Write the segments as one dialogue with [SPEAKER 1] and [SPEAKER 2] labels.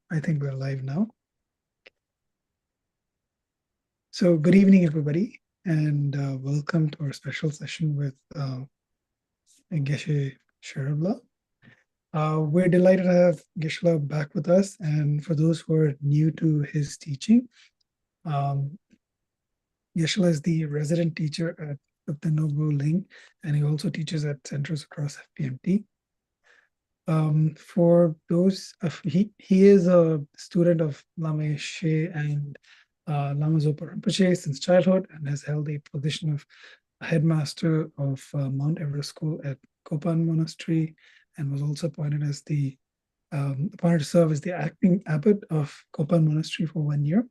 [SPEAKER 1] I think we're live now. So good evening, everybody, and welcome to our special session with Geshe Sherab. We're delighted to have Geshe back with us, and for those who are new to his teaching, Geshe is the resident teacher at the Nobu Ling, and he also teaches at centers across FPMT. For those, he is a student of Lama Yeshe and Lama Zopa Rinpoche since childhood and has held the position of headmaster of Mount Everest School at Kopan Monastery and was also appointed to serve as the acting abbot of Kopan Monastery for 1 year.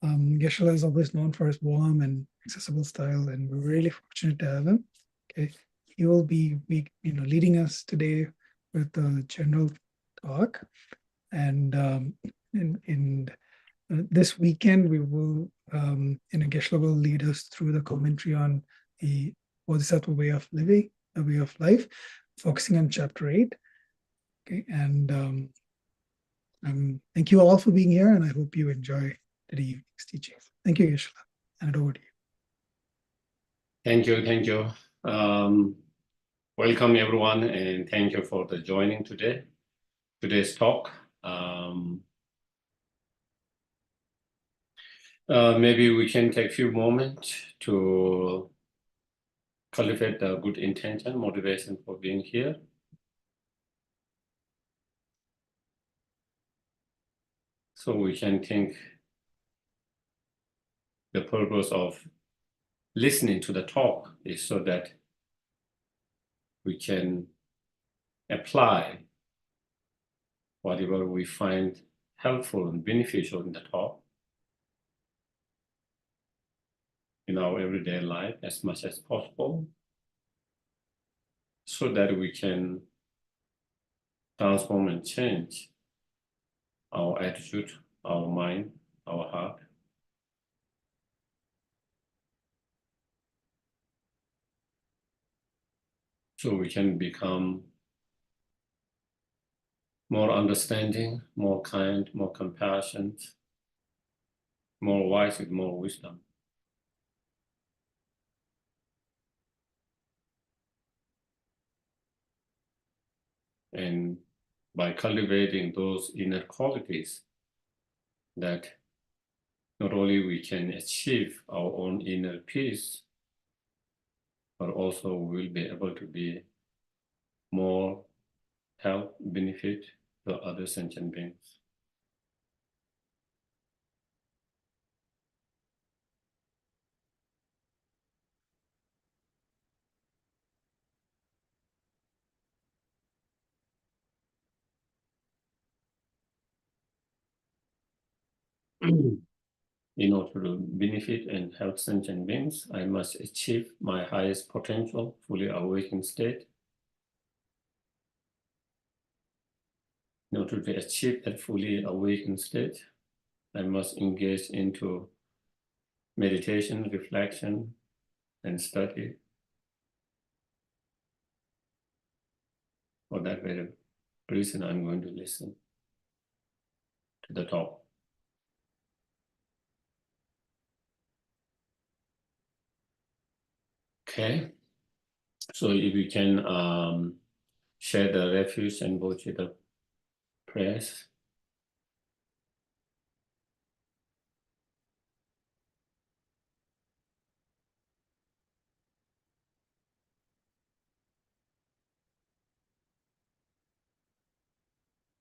[SPEAKER 1] Geshe is always known for his warm and accessible style, and we're really fortunate to have him. Okay, he will be leading us today with a general talk, and in this weekend we will, Geshe will lead us through the commentary on the Bodhisattva way of living, a way of life, focusing on chapter 8. Okay, and thank you all for being here, and I hope you enjoy today evening's teachings. Thank you, Geshe. And over to you.
[SPEAKER 2] Thank you. Welcome everyone, and thank you for joining today's talk. Maybe we can take a few moments to cultivate the good intention, motivation for being here. So we can think the purpose of listening to the talk is so that we can apply whatever we find helpful and beneficial in the talk in our everyday life as much as possible, so that we can transform and change our attitude, our mind, our heart. So we can become more understanding, more kind, more compassionate, more wise with more wisdom. And by cultivating those inner qualities, that not only we can achieve our own inner peace, but also we'll be able to be more help, benefit to other sentient beings. In order to benefit and help sentient beings, I must achieve my highest potential, fully awakened state. In order to achieve that fully awakened state, I must engage into meditation, reflection, and study. For that very reason, I'm going to listen to the talk. Okay, so if we can share the refuge and bodhicitta prayers.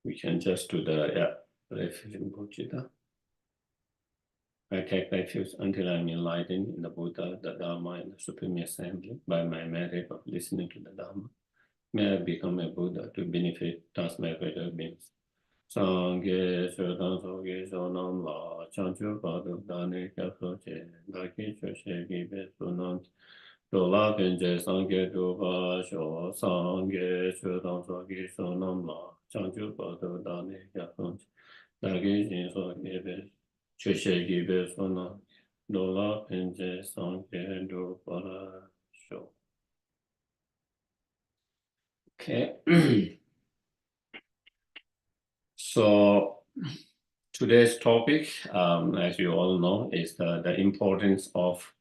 [SPEAKER 2] We can just do the refuge and bodhicitta. I take refuge until I'm enlightened in the Buddha, the Dharma, and the Supreme Assembly by my merit of listening to the Dharma. May I become a Buddha to benefit transmigrated beings. Sangye Shodan Soge Shonam La Chanchu Padu Dani Kapsoche Daki Choshe Gibe Sunant Dola Penje Sangye Duba Sho Sangye Shodan Soge Shonam La Chanchu Padu Dani Kapsoche Daki Choshe Choshe Gibe Sunant Dola Penje Sangye Duba Sho. Okay. So today's topic, as you all know, is the importance of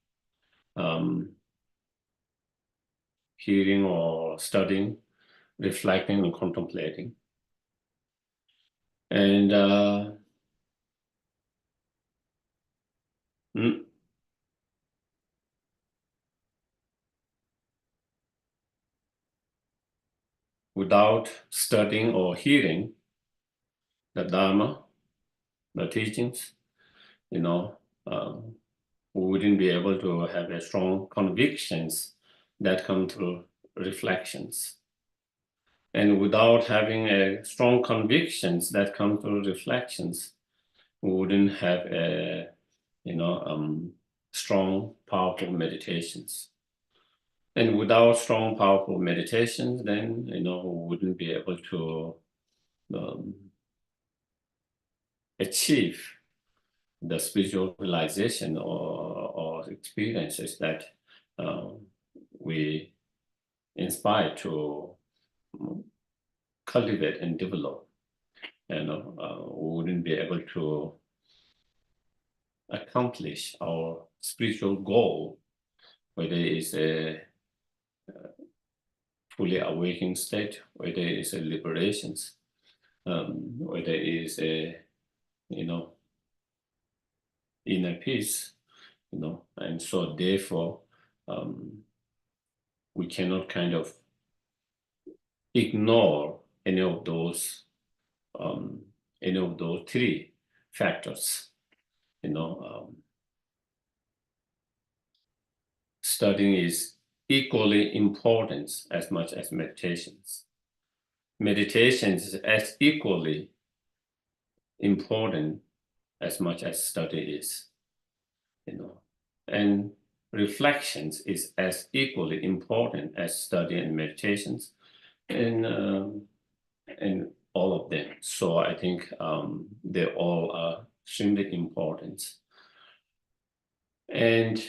[SPEAKER 2] hearing or studying, reflecting and contemplating. And without studying or hearing the Dharma, the teachings, we wouldn't be able to have a strong convictions that come through reflections. And without having a strong convictions that come through reflections, we wouldn't have a, strong, powerful meditations. And without strong, powerful meditations, then, we wouldn't be able to achieve the spiritual realization or experiences that we inspire to cultivate and develop. We wouldn't be able to accomplish our spiritual goal, whether it's a fully awakened state, whether it's a liberations, whether it's a, inner peace, and so therefore we cannot kind of ignore any of those three factors. Studying is equally important as much as meditations. Meditation is as equally important as much as study is, and reflections is as equally important as study and meditations, and all of them. So I think they all are extremely important. And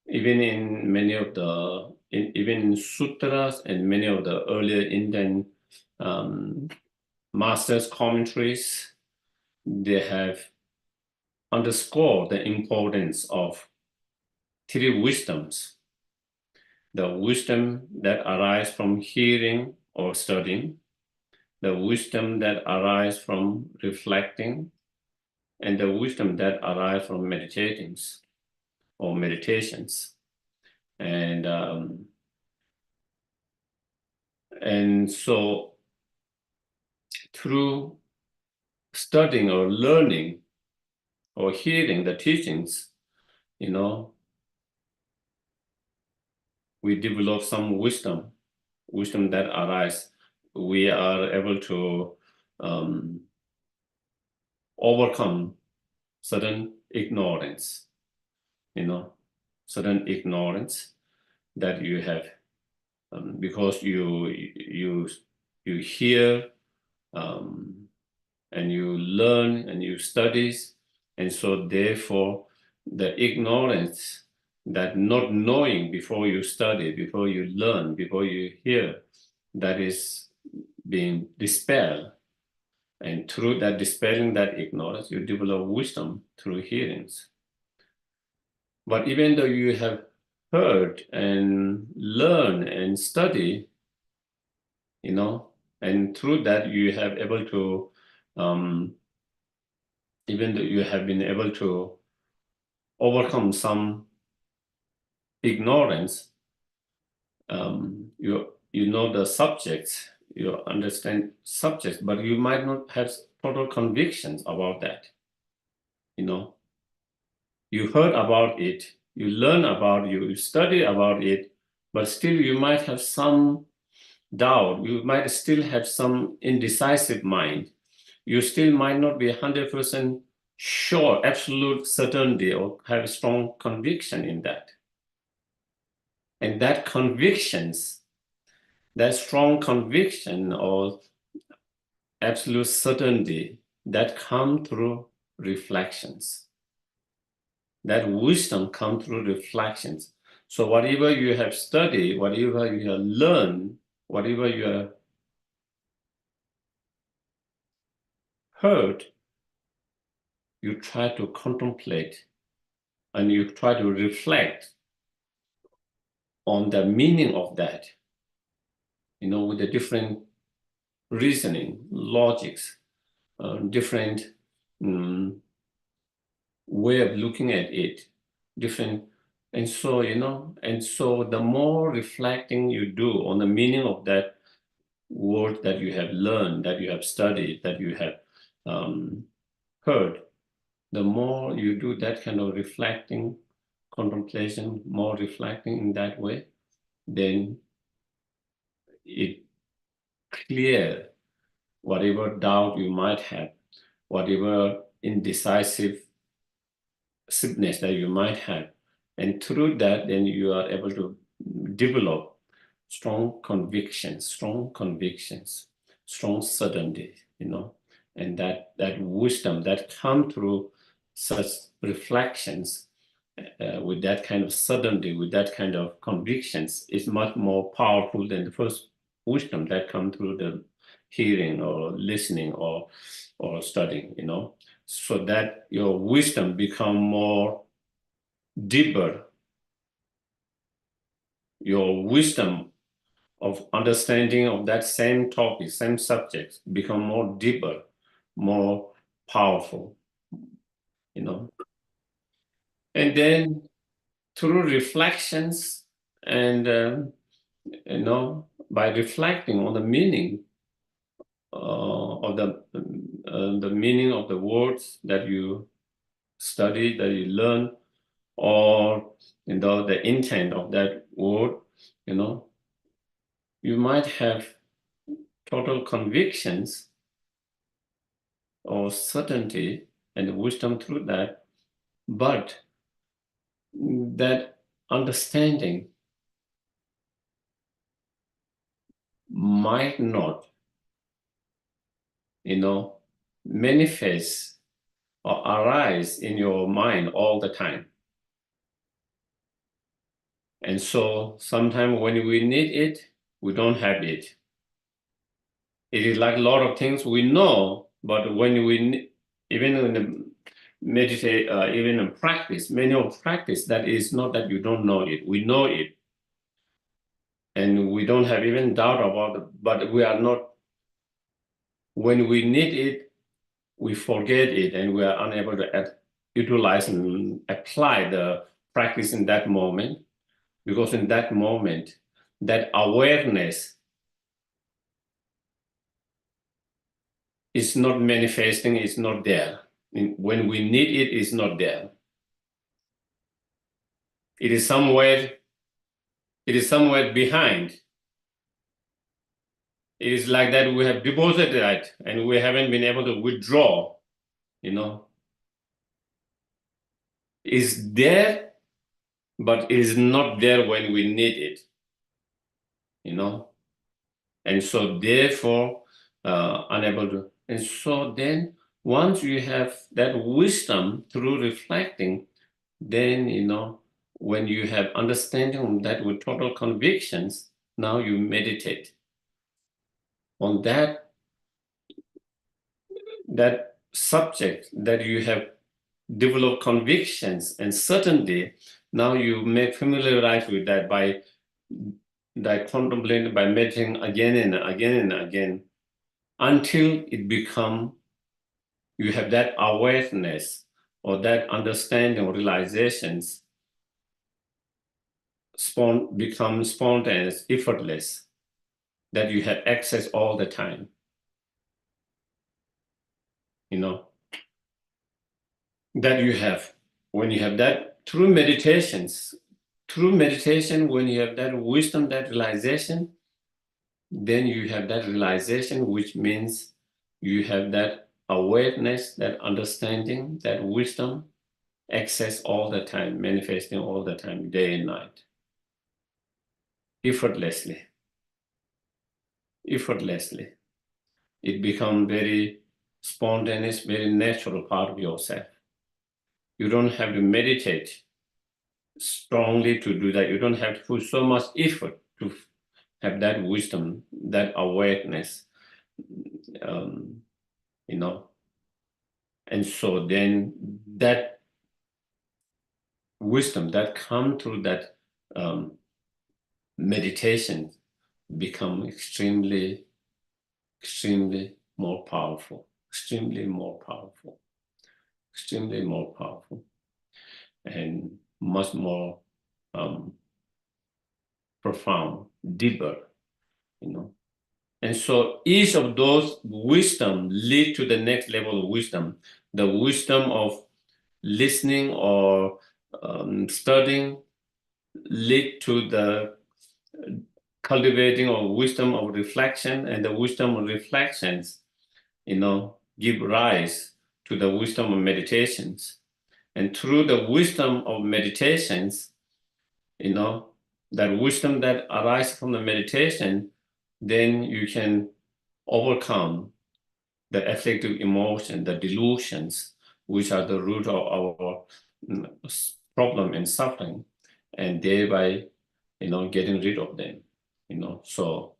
[SPEAKER 2] even in many of the, even in sutras and many of the earlier Indian masters' commentaries, they have underscored the importance of three wisdoms. The wisdom that arises from hearing or studying, the wisdom that arises from reflecting, and the wisdom that arises from meditating or meditations. And so through studying or learning or hearing the teachings, we develop some wisdom that arises. We are able to overcome certain ignorance, certain ignorance that you have, because you hear and you learn and you study, and so therefore the ignorance, that not knowing before you study, before you learn, before you hear, that is being dispelled. And through that dispelling that ignorance, you develop wisdom through hearings. But even though you have heard and learned and studied, and through that you have able to, even though you have been able to overcome some ignorance, you know the subjects, you understand subjects, but you might not have total convictions about that. You heard about it, you learn about it, you study about it, but still you might have some doubt, you might still have some indecisive mind. You still might not be 100% sure, absolute certainty, or have strong conviction in that. And that convictions, that strong conviction or absolute certainty, that come through reflections. That wisdom comes through reflections. So whatever you have studied, whatever you have learned, whatever you have heard, you try to contemplate and you try to reflect on the meaning of that, with the different reasoning, logics, different way of looking at it, different. And so, the more reflecting you do on the meaning of that word that you have learned, that you have studied, that you have heard, the more you do that kind of reflecting, contemplation, more reflecting in that way, then it clear whatever doubt you might have, whatever indecisiveness that you might have. And through that, then you are able to develop strong convictions, strong certainty, and that wisdom that come through such reflections with that kind of certainty, with that kind of convictions, is much more powerful than the first wisdom that come through the hearing or listening or studying, so that your wisdom become more deeper. Your wisdom of understanding of that same topic, same subject, become more deeper, more powerful, And then through reflections and, by reflecting on the meaning of the meaning of the words that you study, that you learn, or the intent of that word, you might have total convictions or certainty and wisdom through that, but that understanding might not, manifest or arise in your mind all the time. And so sometimes when we need it, we don't have it. It is like a lot of things we know, but when we, even in the meditate, even in practice, many of practice, that is not that you don't know it. We know it. And we don't have even doubt about it, but we are not, when we need it, we forget it and we are unable to utilize and apply the practice in that moment, because in that moment, that awareness is not manifesting, it's not there. When we need it, it's not there. It is somewhere behind. It is like that we have deposited it and we haven't been able to withdraw, It's there, but it is not there when we need it, And so therefore, unable to. And so then once you have that wisdom through reflecting, then, when you have understanding that with total convictions, now you meditate on that subject that you have developed convictions and certainty. Now you make familiarize with that by contemplating, by meditating again and again and again, until it become, you have that awareness or that understanding or realizations become spontaneous, effortless, that you have access all the time. That you have, when you have that through meditation, when you have that wisdom, that realization, then you have that realization, which means you have that awareness, that understanding, that wisdom, access all the time, manifesting all the time, day and night, effortlessly. It becomes very spontaneous, very natural part of yourself. You don't have to meditate strongly to do that. You don't have to put so much effort to have that wisdom, that awareness, And so then that wisdom that comes through that meditation become extremely more powerful, extremely more powerful, and much more profound, deeper, you know. And so each of those wisdom lead to the next level of wisdom, the wisdom of listening or studying lead to the cultivating of wisdom of reflection, and the wisdom of reflections, give rise to the wisdom of meditations. And through the wisdom of meditations, that wisdom that arises from the meditation, then you can overcome the afflictive emotion, the delusions, which are the root of our problem and suffering, and thereby, getting rid of them. So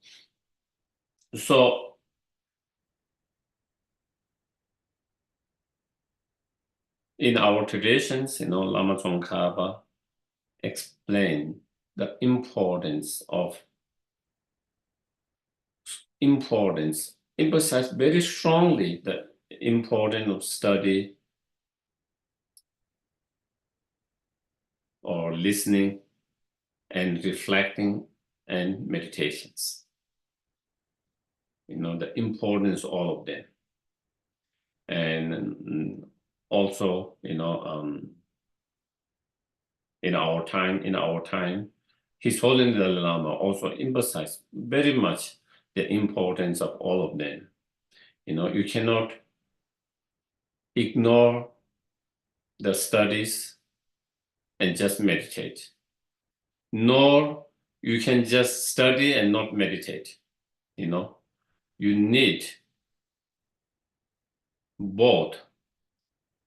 [SPEAKER 2] in our traditions, Lama Tsongkhapa explain the emphasize very strongly the importance of study or listening and reflecting and meditations. The importance of all of them. And also, in our time, His Holiness Dalai Lama also emphasized very much the importance of all of them. You cannot ignore the studies and just meditate, nor you can just study and not meditate. You need both.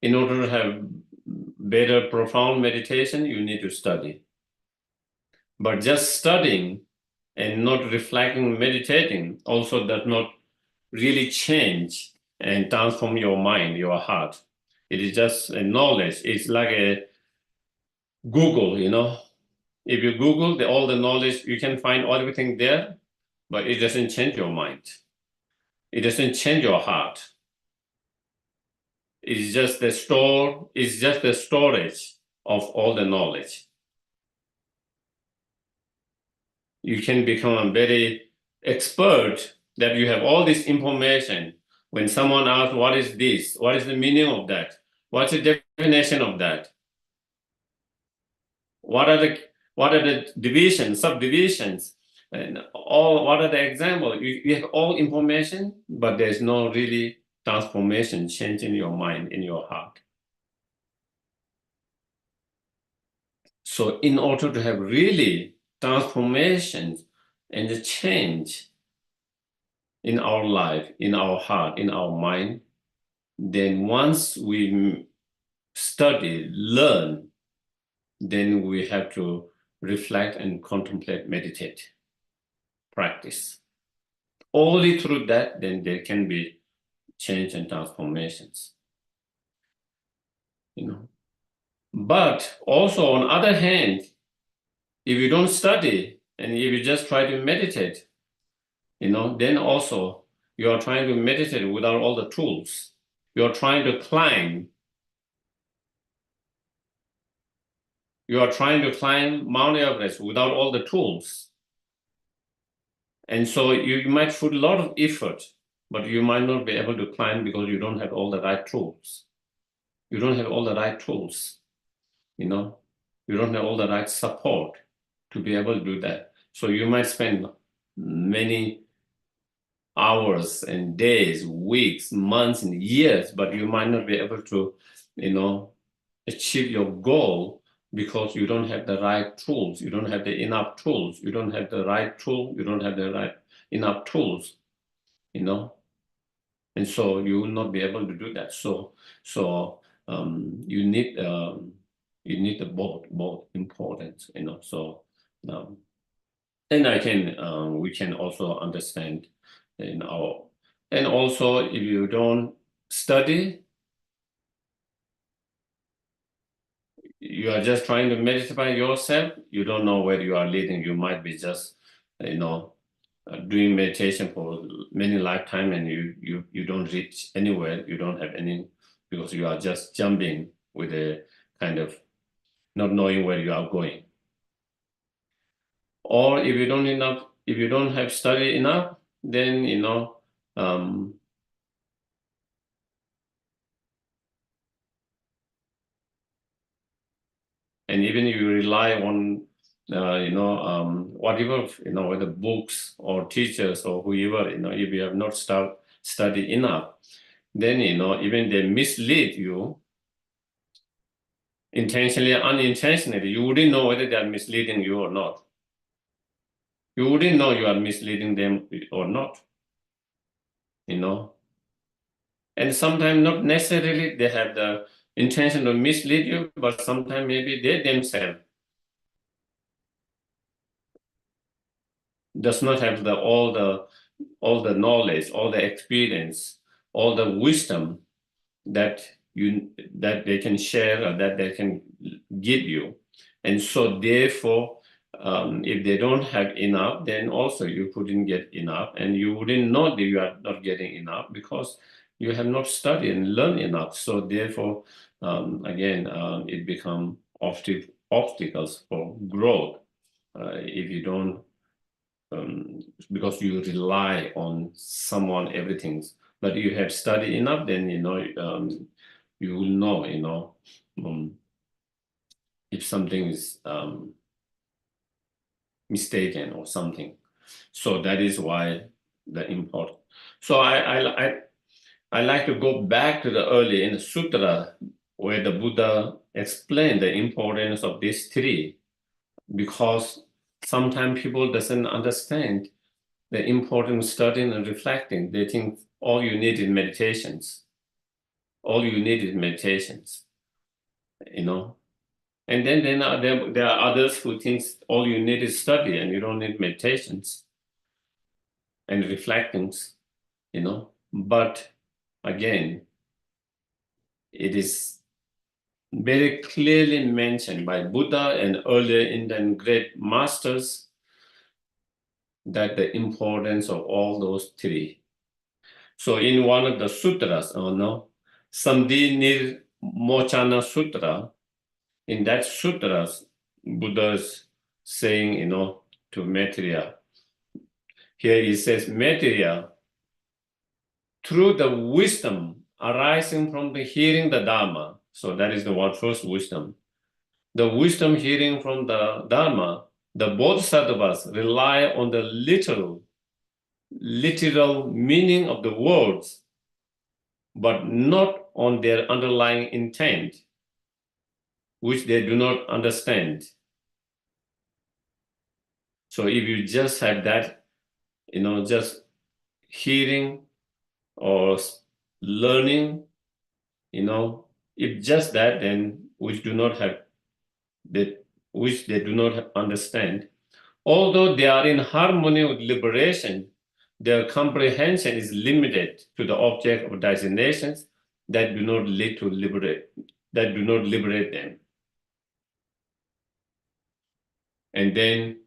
[SPEAKER 2] In order to have better profound meditation, you need to study. But just studying and not reflecting, meditating also does not really change and transform your mind, your heart. It is just a knowledge. It's like a Google, If you Google all the knowledge, you can find everything there, but it doesn't change your mind. It doesn't change your heart. It's just the storage of all the knowledge. You can become a very expert that you have all this information. When someone asks, what is this? What is the meaning of that? What's the definition of that? What are the divisions, subdivisions, and what are the examples? You have all information, but there's no really transformation, change in your mind, in your heart. So in order to have really transformations and the change in our life, in our heart, in our mind, then once we study, learn, then we have to reflect and contemplate, meditate, practice. Only through that, then there can be change and transformations. But also on the other hand, if you don't study and if you just try to meditate, then also you are trying to meditate without all the tools. You are trying to climb. You are trying to climb Mount Everest without all the tools. And so you might put a lot of effort, but you might not be able to climb because you don't have all the right tools. You don't have all the right tools. You don't have all the right support to be able to do that. So you might spend many hours and days, weeks, months, and years, but you might not be able to, achieve your goal because you don't have the right tools. You don't have the enough tools. You don't have the right tool. You don't have the right enough tools, and so you will not be able to do that. So you need the both important, So and we can also understand and also if you don't study you are just trying to meditate by yourself, you don't know where you are leading. You might be just, doing meditation for many lifetime, and you don't reach anywhere. You don't have any, because you are just jumping with a kind of not knowing where you are going. Or if you don't have study enough, then and even if you rely on whatever, whether books or teachers or whoever, if you have not studied enough, then even they mislead you intentionally or unintentionally. You wouldn't know whether they are misleading you or not. You wouldn't know you are misleading them or not. And sometimes not necessarily they have the intention to mislead you, but sometimes maybe they themselves does not have all the knowledge, all the experience, all the wisdom that they can share or that they can give you. And so therefore, if they don't have enough, then also you couldn't get enough, and you wouldn't know that you are not getting enough because you have not studied and learned enough. So therefore, again, it becomes obstacles for growth if you don't, because you rely on someone, everything. But you have studied enough, then you will know, if something is mistaken or something. So that is why the import. So I like to go back to the early in the sutra where the Buddha explained the importance of these three, because sometimes people doesn't understand the importance of studying and reflecting. They think all you need is meditations. All you need is meditations, And then there are others who think all you need is study and you don't need meditations and reflectings, But again, it is very clearly mentioned by Buddha and earlier Indian great masters that the importance of all those three. So in one of the sutras, Sandhi Nir Mochana Sutra, in that sutras, Buddha's saying, to Maitreya. Here he says, Maitreya, through the wisdom arising from the hearing the Dharma, so that is the word first, wisdom. The wisdom hearing from the Dharma, the Bodhisattvas rely on the literal meaning of the words, but not on their underlying intent, which they do not understand. So if you just have that, just hearing or learning, if just that, then which they do not understand, although they are in harmony with liberation, their comprehension is limited to the object of designations that do not liberate them. And then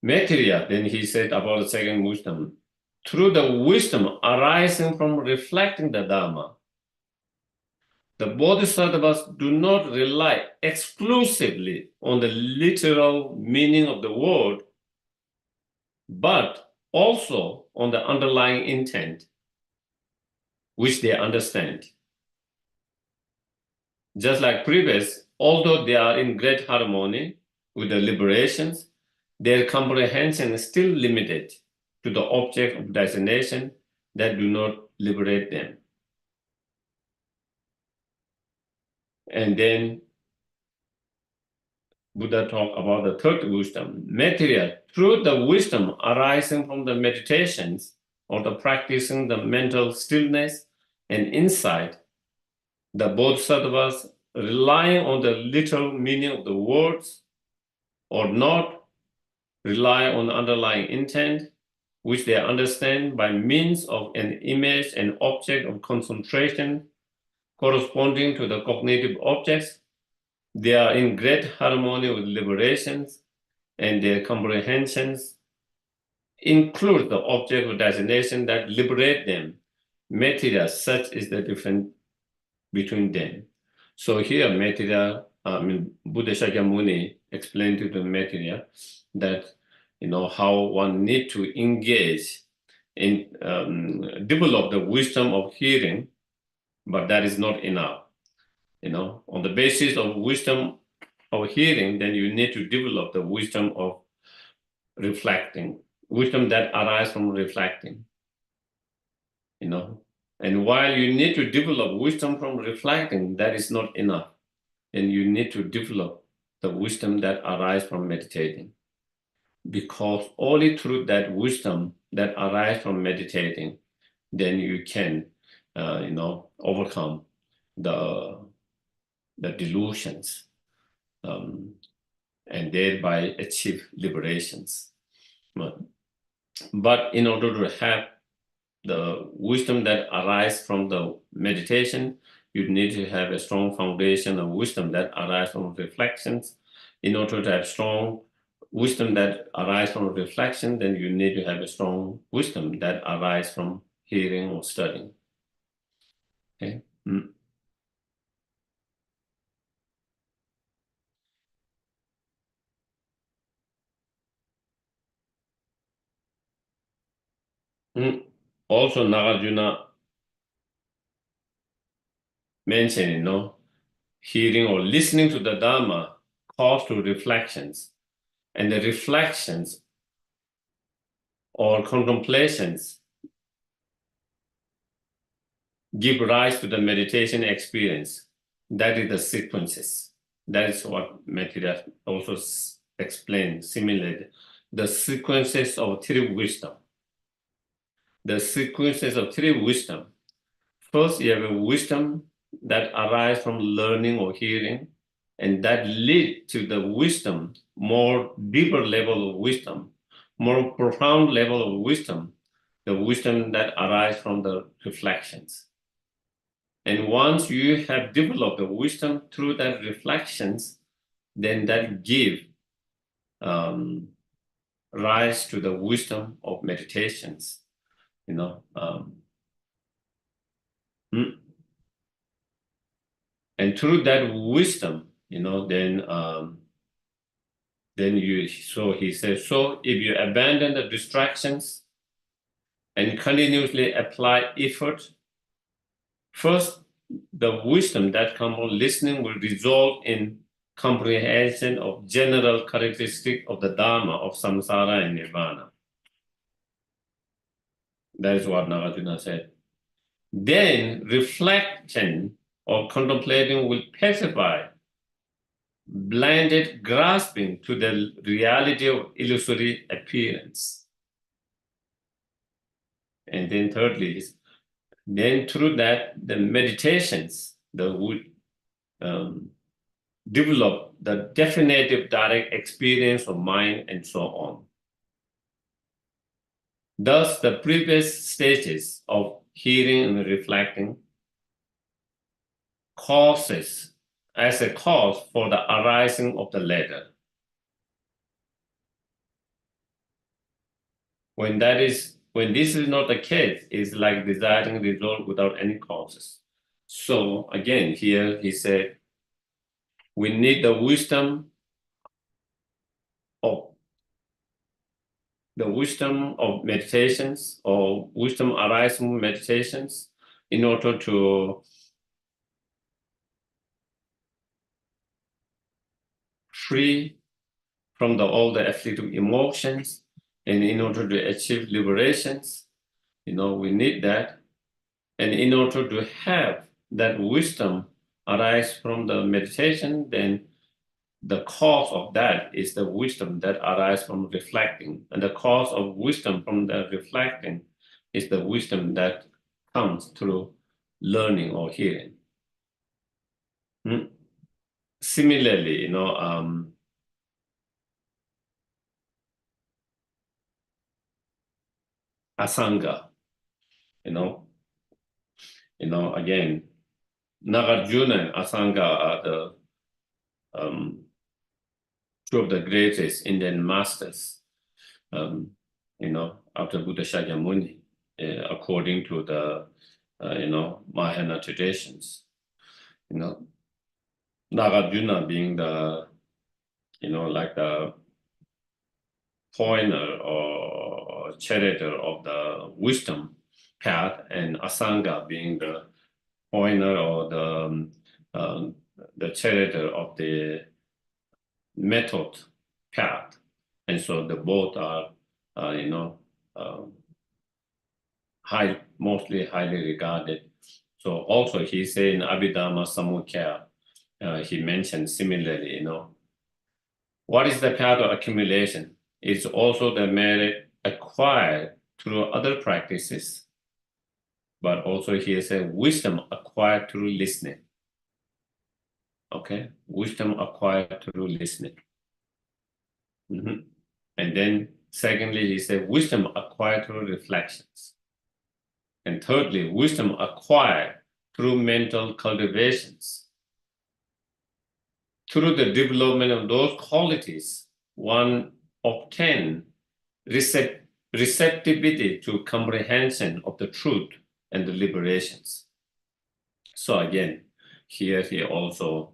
[SPEAKER 2] Maitreya, then he said about the second wisdom, through the wisdom arising from reflecting the Dharma, the Bodhisattvas do not rely exclusively on the literal meaning of the word, but also on the underlying intent, which they understand. Just like previous, although they are in great harmony with the liberations, their comprehension is still limited to the object of designation that do not liberate them. And then Buddha talked about the third wisdom, Maitreya, through the wisdom arising from the meditations or the practicing the mental stillness and insight, the Bodhisattvas relying on the literal meaning of the words or not rely on underlying intent, which they understand by means of an image and object of concentration corresponding to the cognitive objects, They are in great harmony with liberations, and their comprehensions include the object of designation that liberate them. Material, such is the difference between them. So here, material, Buddha Shakyamuni explained to the material that how one need to engage in develop the wisdom of hearing, but that is not enough. On the basis of wisdom of hearing, then you need to develop the wisdom of reflecting, wisdom that arises from reflecting. And while you need to develop wisdom from reflecting, that is not enough. And you need to develop the wisdom that arises from meditating. Because only through that wisdom that arises from meditating, then you can, overcome the delusions, and thereby achieve liberations. But in order to have the wisdom that arises from the meditation, you need to have a strong foundation of wisdom that arises from reflections. In order to have strong wisdom that arises from reflection, then you need to have a strong wisdom that arises from hearing or studying. Okay. Also, Nagarjuna mentioned, hearing or listening to the Dharma calls to reflections, and the reflections or contemplations give rise to the meditation experience. That is the sequences. That is what Maitreya also explained, similarly. The sequences of three wisdom. The sequences of three wisdom. First, you have a wisdom that arises from learning or hearing, and that lead to the wisdom, more deeper level of wisdom, more profound level of wisdom, the wisdom that arises from the reflections. And once you have developed the wisdom through that reflections, then that give rise to the wisdom of meditations. And through that wisdom, then he says, so if you abandon the distractions and continuously apply effort, first, the wisdom that comes from listening will result in comprehension of general characteristic of the Dharma of samsara and nirvana. That is what Nagarjuna said. Then reflection or contemplating will pacify blinded grasping to the reality of illusory appearance. And then thirdly, then through that, the meditations that would develop the definitive direct experience of mind and so on. Thus, the previous stages of hearing and reflecting causes as a cause for the arising of the latter. When this is not the case, it's like desiring result without any causes. So again, here he said, we need the wisdom of meditations or wisdom arising meditations in order to free from all the afflictive emotions, and in order to achieve liberations, we need that. And in order to have that wisdom arise from the meditation, then the cause of that is the wisdom that arises from reflecting. And the cause of wisdom from the reflecting is the wisdom that comes through learning or hearing. Similarly, Asanga, again, Nagarjuna and Asanga are two of the greatest Indian masters, after Buddha Shakyamuni, according to the, Mahayana traditions, Nagarjuna being the, like the pointer or charioteer of the wisdom path, and Asanga being the pointer or the charioteer of the method path. And so the both are, mostly highly regarded. So also he said in Abhidhamma Samukya, he mentioned similarly, what is the path of accumulation? It's also the merit acquired through other practices, but also he said wisdom acquired through listening. Okay, wisdom acquired through listening. And then secondly, he said wisdom acquired through reflections. And thirdly, wisdom acquired through mental cultivations. Through the development of those qualities, one obtains receptivity to comprehension of the truth and the liberations. So again, here he also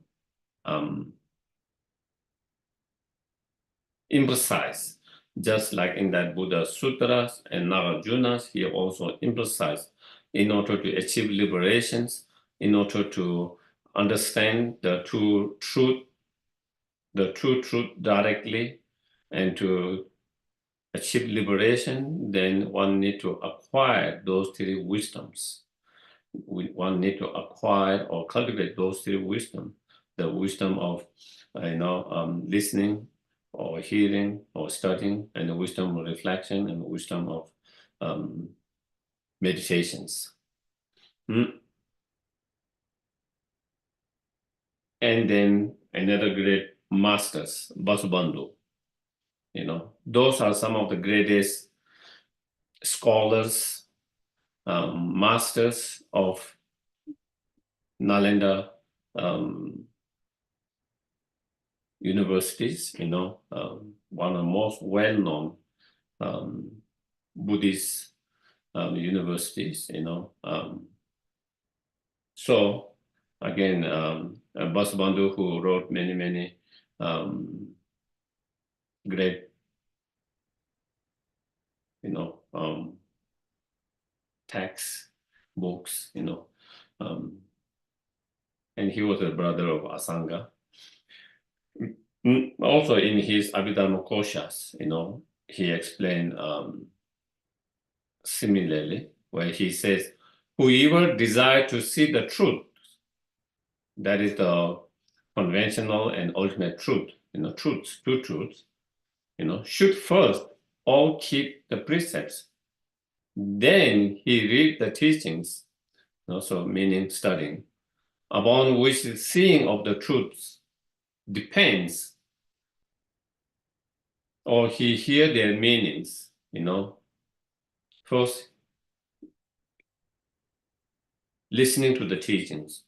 [SPEAKER 2] emphasized, just like in that Buddha Sutras and Nagarjunas, he also emphasized, in order to achieve liberations, in order to understand the true truth directly, and to achieve liberation, then one need to acquire those three wisdoms. One need to acquire or cultivate those three wisdom: the wisdom of, listening, or hearing, or studying, and the wisdom of reflection, and the wisdom of meditations. And then another great masters, Vasubandhu. Those are some of the greatest scholars, masters of Nalanda universities, one of the most well-known Buddhist universities, So again, Vasubandhu, who wrote many great, texts, books, and he was a brother of Asanga. Also in his Abhidhamma Koshas, he explained similarly, where he says, whoever desire to see the truth, that is the conventional and ultimate truth, two truths, should first all keep the precepts. Then he read the teachings, so meaning studying, upon which the seeing of the truths depends, or he hear their meanings, first listening to the teachings,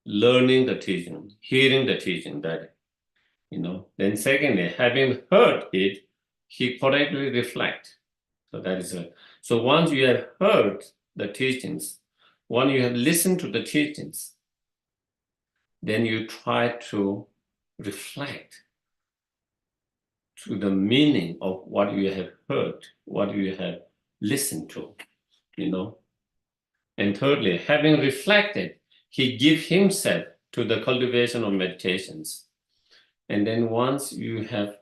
[SPEAKER 2] learning the teaching, hearing the teaching, that, then secondly, having heard it, he correctly reflect. So that is it. So once you have heard the teachings, once you have listened to the teachings, then you try to reflect to the meaning of what you have heard, what you have listened to, And thirdly, having reflected, he gives himself to the cultivation of meditations. And then once you have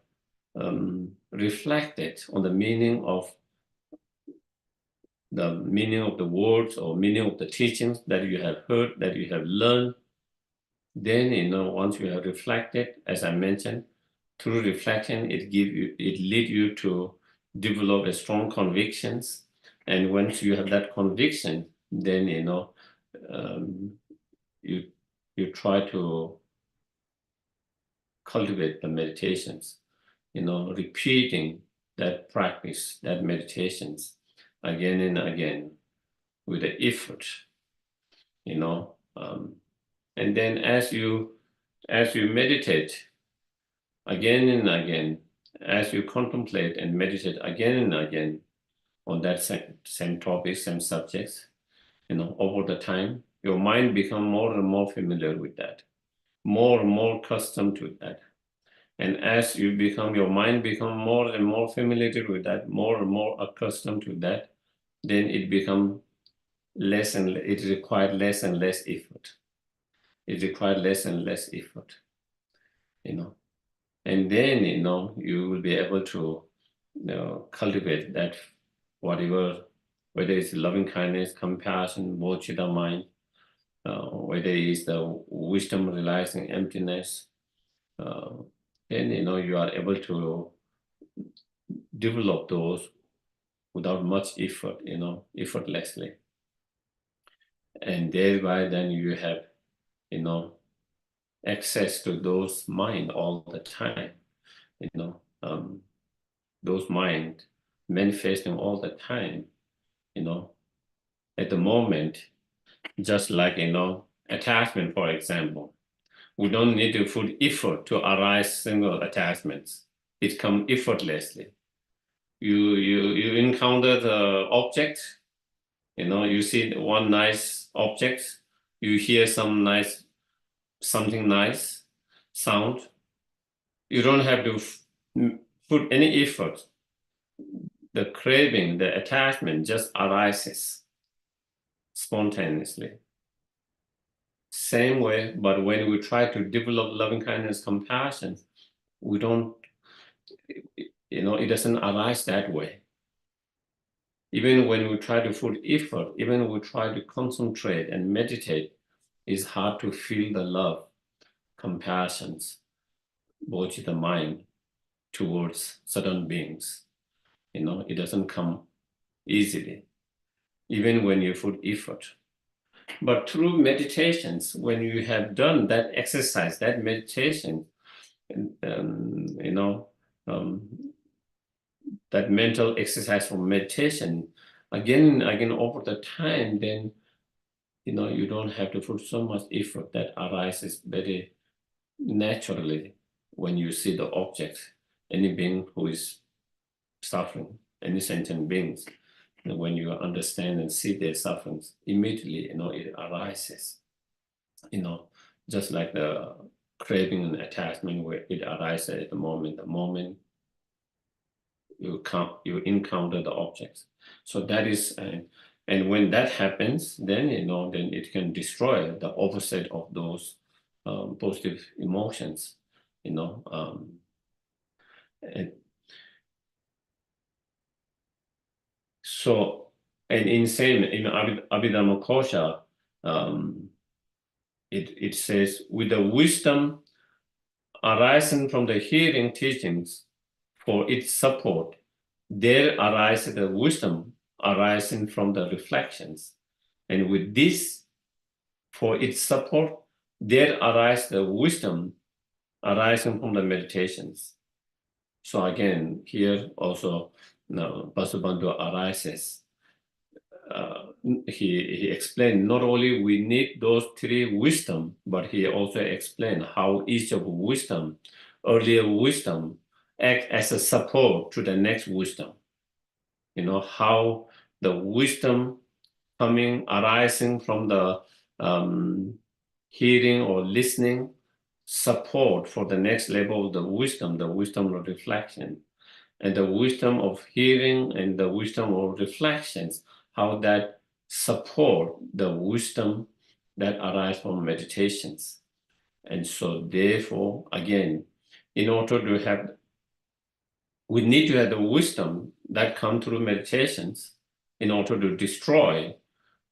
[SPEAKER 2] reflected on the meaning of the words or meaning of the teachings that you have heard, that you have learned, then, once you have reflected, as I mentioned, through reflection, it leads you to develop a strong convictions. And once you have that conviction, then, you try to cultivate the meditations, repeating that practice, that meditations again and again with the effort, and then as you as you meditate again and again, as you contemplate and meditate again and again on that same topic, same subjects, over the time, your mind become more and more familiar with that, more and more accustomed to that. And as your mind become more and more familiar with that, more and more accustomed to that, then it become it required less and less effort. It required less and less effort, and then, you will be able to, cultivate that, whatever, whether it's loving kindness, compassion, bodhicitta mind, whether it's the wisdom realizing emptiness, uh, then, you are able to develop those without much effort, effortlessly. And thereby then you have, access to those mind all the time, those mind manifesting all the time, at the moment, just like, attachment, for example. We don't need to put effort to arise single attachments. It comes effortlessly. You encounter the object, you see one nice object, you hear something nice sound. You don't have to put any effort. The craving, the attachment just arises spontaneously. Same way, but when we try to develop loving kindness, compassion, we don't, it doesn't arise that way. Even when we try to put effort, even when we try to concentrate and meditate, it's hard to feel the love, compassion, bodhicitta mind towards certain beings. It doesn't come easily, even when you put effort. But through meditations, when you have done that exercise, that meditation, that mental exercise for meditation, again and again over the time, then, you don't have to put so much effort. That arises very naturally when you see the object, any being who is suffering, any sentient beings. When you understand and see their sufferings, immediately, it arises. Just like the craving and attachment, where it arises at the moment you encounter the objects. So that is, and when that happens, then, then it can destroy the opposite of those positive emotions, and so, and in Abhidharma Kosha, it says, with the wisdom arising from the hearing teachings for its support, there arises the wisdom arising from the reflections. And with this, for its support, there arises the wisdom arising from the meditations. So again, here also, Vasubandhu arises. He explained not only we need those three wisdom, but he also explained how each of wisdom, earlier wisdom, act as a support to the next wisdom. How the wisdom arising from the hearing or listening support for the next level of the wisdom of reflection, and the wisdom of hearing and the wisdom of reflections, how that support the wisdom that arises from meditations. And so therefore, again, in order to have, we need to have the wisdom that come through meditations in order to destroy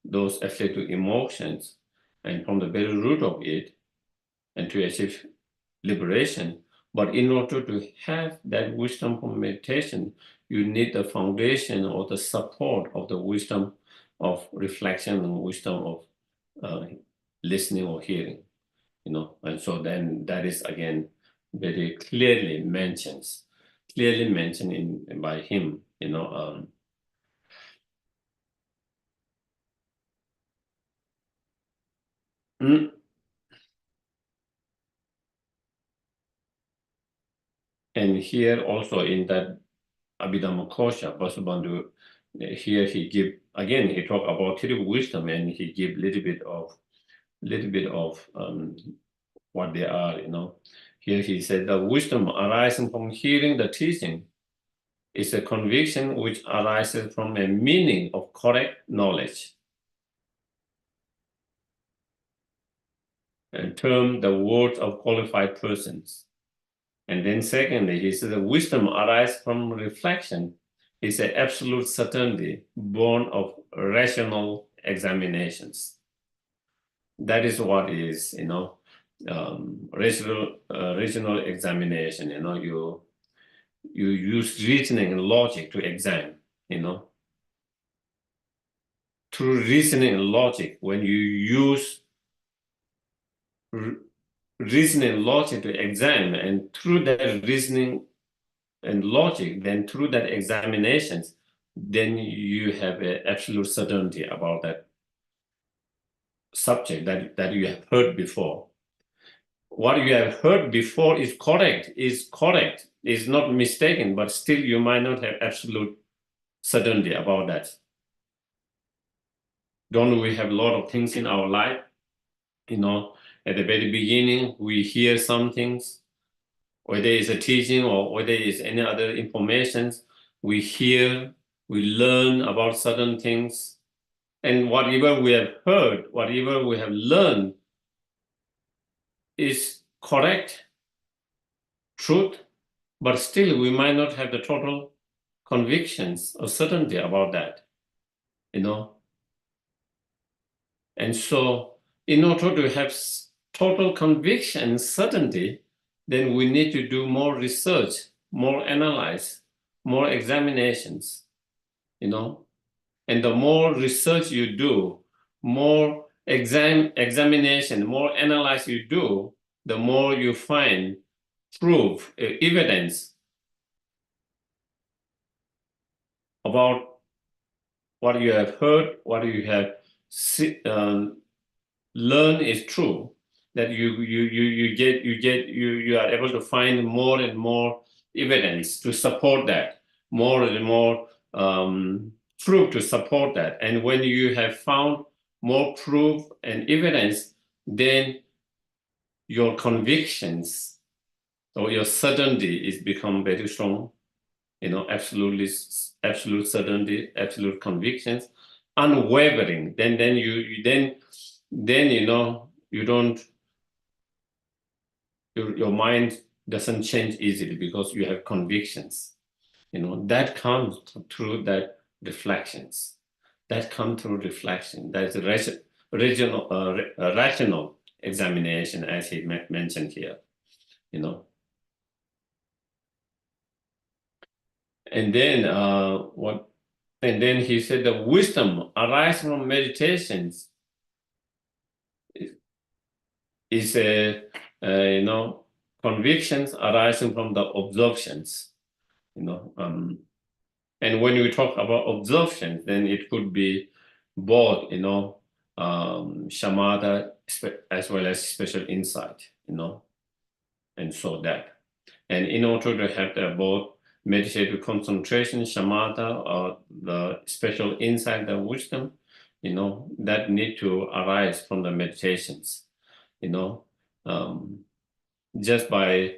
[SPEAKER 2] those afflictive emotions, and from the very root of it, and to achieve liberation. But in order to have that wisdom from meditation, you need the foundation or the support of the wisdom of reflection and wisdom of listening or hearing, and so then that is again very clearly mentioned by him, mm, And here also in that Abhidhamma Kosha, Vasubandhu, here he give, again, he talk about three wisdom, and he give little bit of what they are, Here he said the wisdom arising from hearing the teaching is a conviction which arises from a meaning of correct knowledge. And term the words of qualified persons. And then secondly, he said the wisdom arises from reflection is an absolute certainty born of rational examinations. That is what is, rational examination. You use reasoning and logic to examine. Through reasoning and logic, when you use reasoning and logic to examine, and through that reasoning and logic, then through that examinations, then you have an absolute certainty about that subject that you have heard before. What you have heard before is correct, is not mistaken, but still you might not have absolute certainty about that. Don't we have a lot of things in our life? At the very beginning, we hear some things, whether it's a teaching or whether it's any other information, we hear, we learn about certain things. And whatever we have heard, whatever we have learned is correct, truth, but still we might not have the total convictions or certainty about that, And so in order to have total conviction and certainty, then we need to do more research, more analyze, more examinations, And the more research you do, more examination, more analyze you do, the more you find proof, evidence about what you have heard, what you have learned is true. That you are able to find more and more evidence to support that, more and more proof to support that. And when you have found more proof and evidence, then your convictions or your certainty is become very strong. Absolute certainty, absolute convictions, unwavering. Then you don't. Your mind doesn't change easily because you have convictions. That comes through that reflections. That comes through reflection. That's a rational examination, as he mentioned here. And then And then he said the wisdom arising from meditations is convictions arising from the observations. And when we talk about observations, then it could be both, shamatha as well as special insight, and so that. And in order to have both meditative concentration, shamatha, or the special insight, the wisdom, that need to arise from the meditations, just by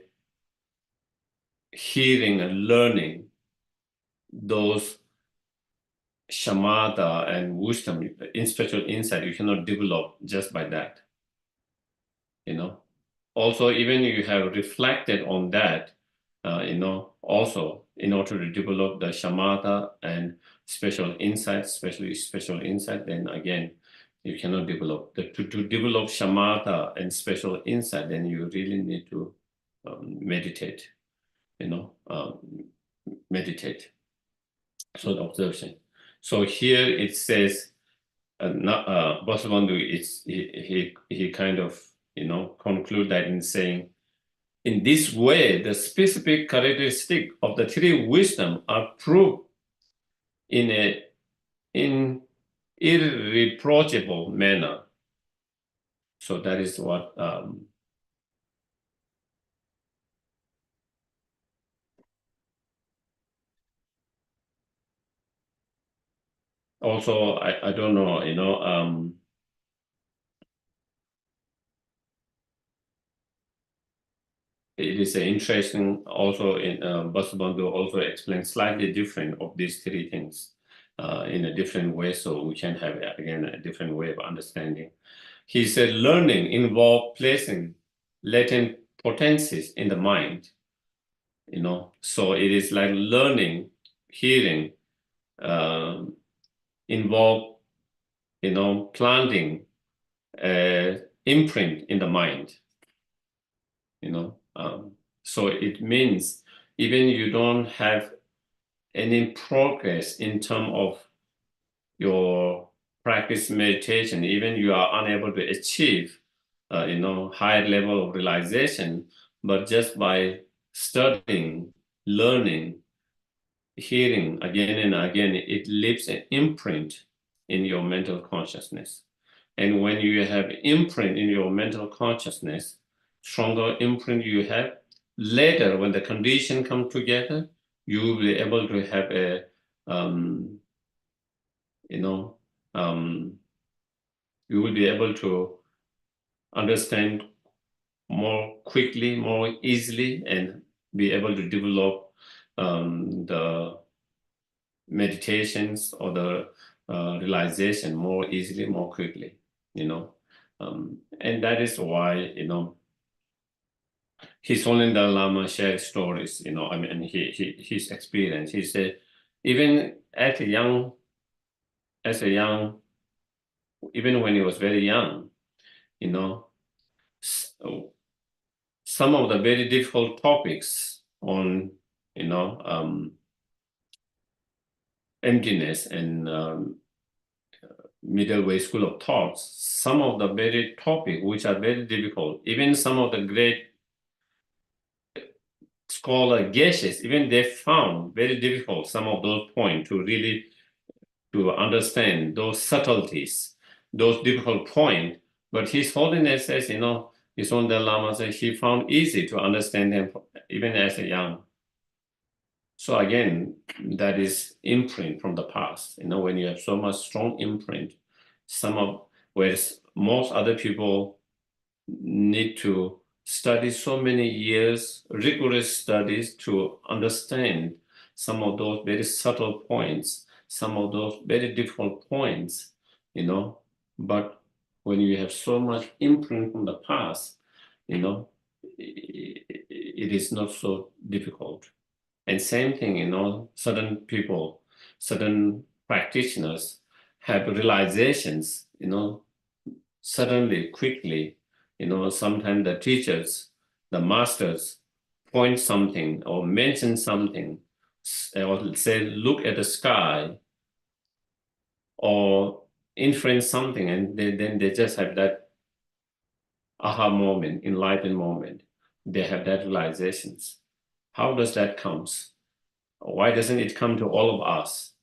[SPEAKER 2] hearing and learning those shamatha and wisdom, in special insight, you cannot develop just by that, Also, even you have reflected on that, also in order to develop the shamatha and special insight, especially special insight, then again, you cannot develop. To develop shamatha and special insight, then you really need to meditate, meditate. So the observation. So here it says, Vasubandhu, he kind of, conclude that in saying, in this way, the specific characteristic of the three wisdom are proved in an irreproachable manner. So that is what also, I don't know, it is interesting also in Basubandhu also explains slightly different of these three things in a different way, so we can have again a different way of understanding. He said learning involves placing latent potencies in the mind, so it is like learning, hearing, involve, planting imprint in the mind, so it means even you don't have any progress in terms of your practice meditation, even you are unable to achieve, higher level of realization, but just by studying, learning, hearing again and again, it leaves an imprint in your mental consciousness. And when you have imprint in your mental consciousness, stronger imprint you have, later when the condition come together, you will be able to have a, you will be able to understand more quickly, more easily, and be able to develop the meditations or the realization more easily, more quickly, and that is why, his Solen Dalai Lama shared stories, and his experience. He said, even as a young, even when he was very young, some of the very difficult topics on, emptiness and middle way school of thoughts, some of the very topic which are very difficult, even some of the great scholar Geshes, even they found very difficult some of those points to really to understand those subtleties, those difficult points. But His Holiness says, His own Dalai Lama says he found easy to understand them even as a young. So again, that is imprint from the past. When you have so much strong imprint, whereas most other people need to study so many years, rigorous studies to understand some of those very subtle points, some of those very difficult points, But when you have so much imprint from the past, it is not so difficult. And same thing, certain people, certain practitioners have realizations, suddenly, quickly, sometimes the teachers, the masters point something or mention something, or say, look at the sky, or inference something, and then they just have that aha moment, enlightened moment. They have that realizations. How does that comes? Why doesn't it come to all of us?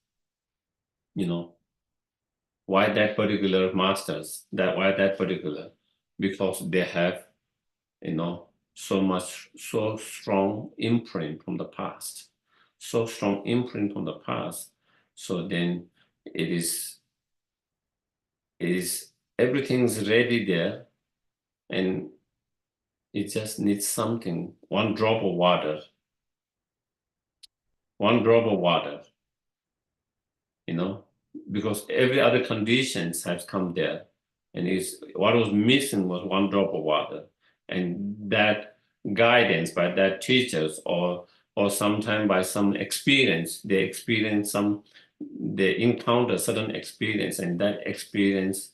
[SPEAKER 2] Why that particular masters? Why that particular? Because they have, so strong imprint from the past, so strong imprint from the past. So then it is everything's ready there, and it just needs something, one drop of water, one drop of water, because every other conditions has come there, and what was missing was one drop of water, and that guidance by that teachers, or sometime by some experience, they encounter certain experience, and that experience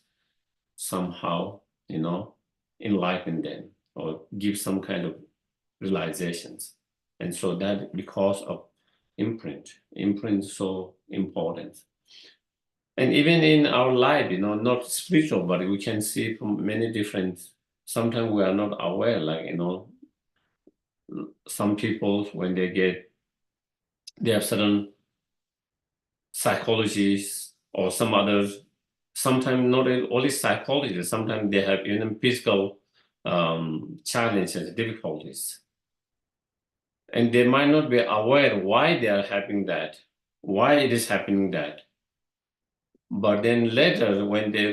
[SPEAKER 2] somehow, enlighten them or give some kind of realizations. And so that because of imprint is so important. And even in our life, not spiritual, but we can see from many different, sometimes we are not aware, like, some people, when they have certain psychologies or some others, sometimes not only psychology, sometimes they have even physical challenges, difficulties. And they might not be aware why they are having that, why it is happening that. But then later,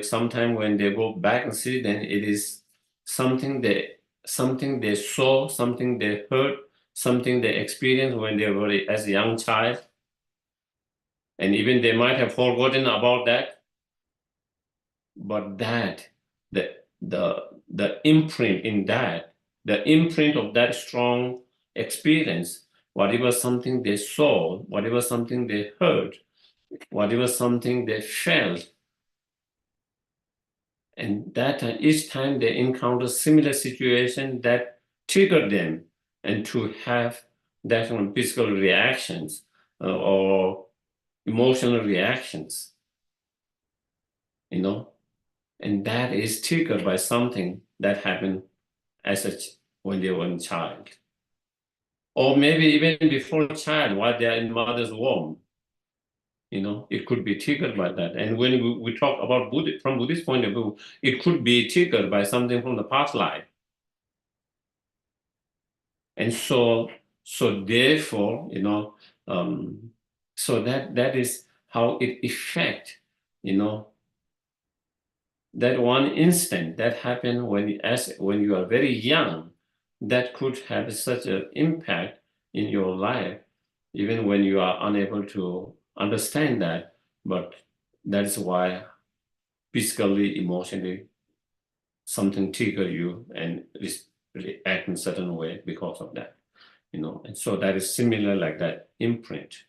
[SPEAKER 2] sometime when they go back and see, then it is something they saw, something they heard, something they experienced when they were as a young child, and even they might have forgotten about that. But that the imprint in that, the imprint of that strong experience, whatever something they saw, whatever something they heard, whatever something they felt, and that each time they encounter similar situation that trigger them and to have that kind of physical reactions or emotional reactions, and that is triggered by something that happened as when they were a child, or maybe even before a child while they are in mother's womb. It could be triggered by that. And when we talk about from Buddhist point of view, it could be triggered by something from the past life. And so therefore, so that is how it affect, that one instant that happened when you are very young, that could have such an impact in your life, even when you are unable to understand that. But that's why physically, emotionally, something trigger you and react in a certain way because of that. And so that is similar like that imprint,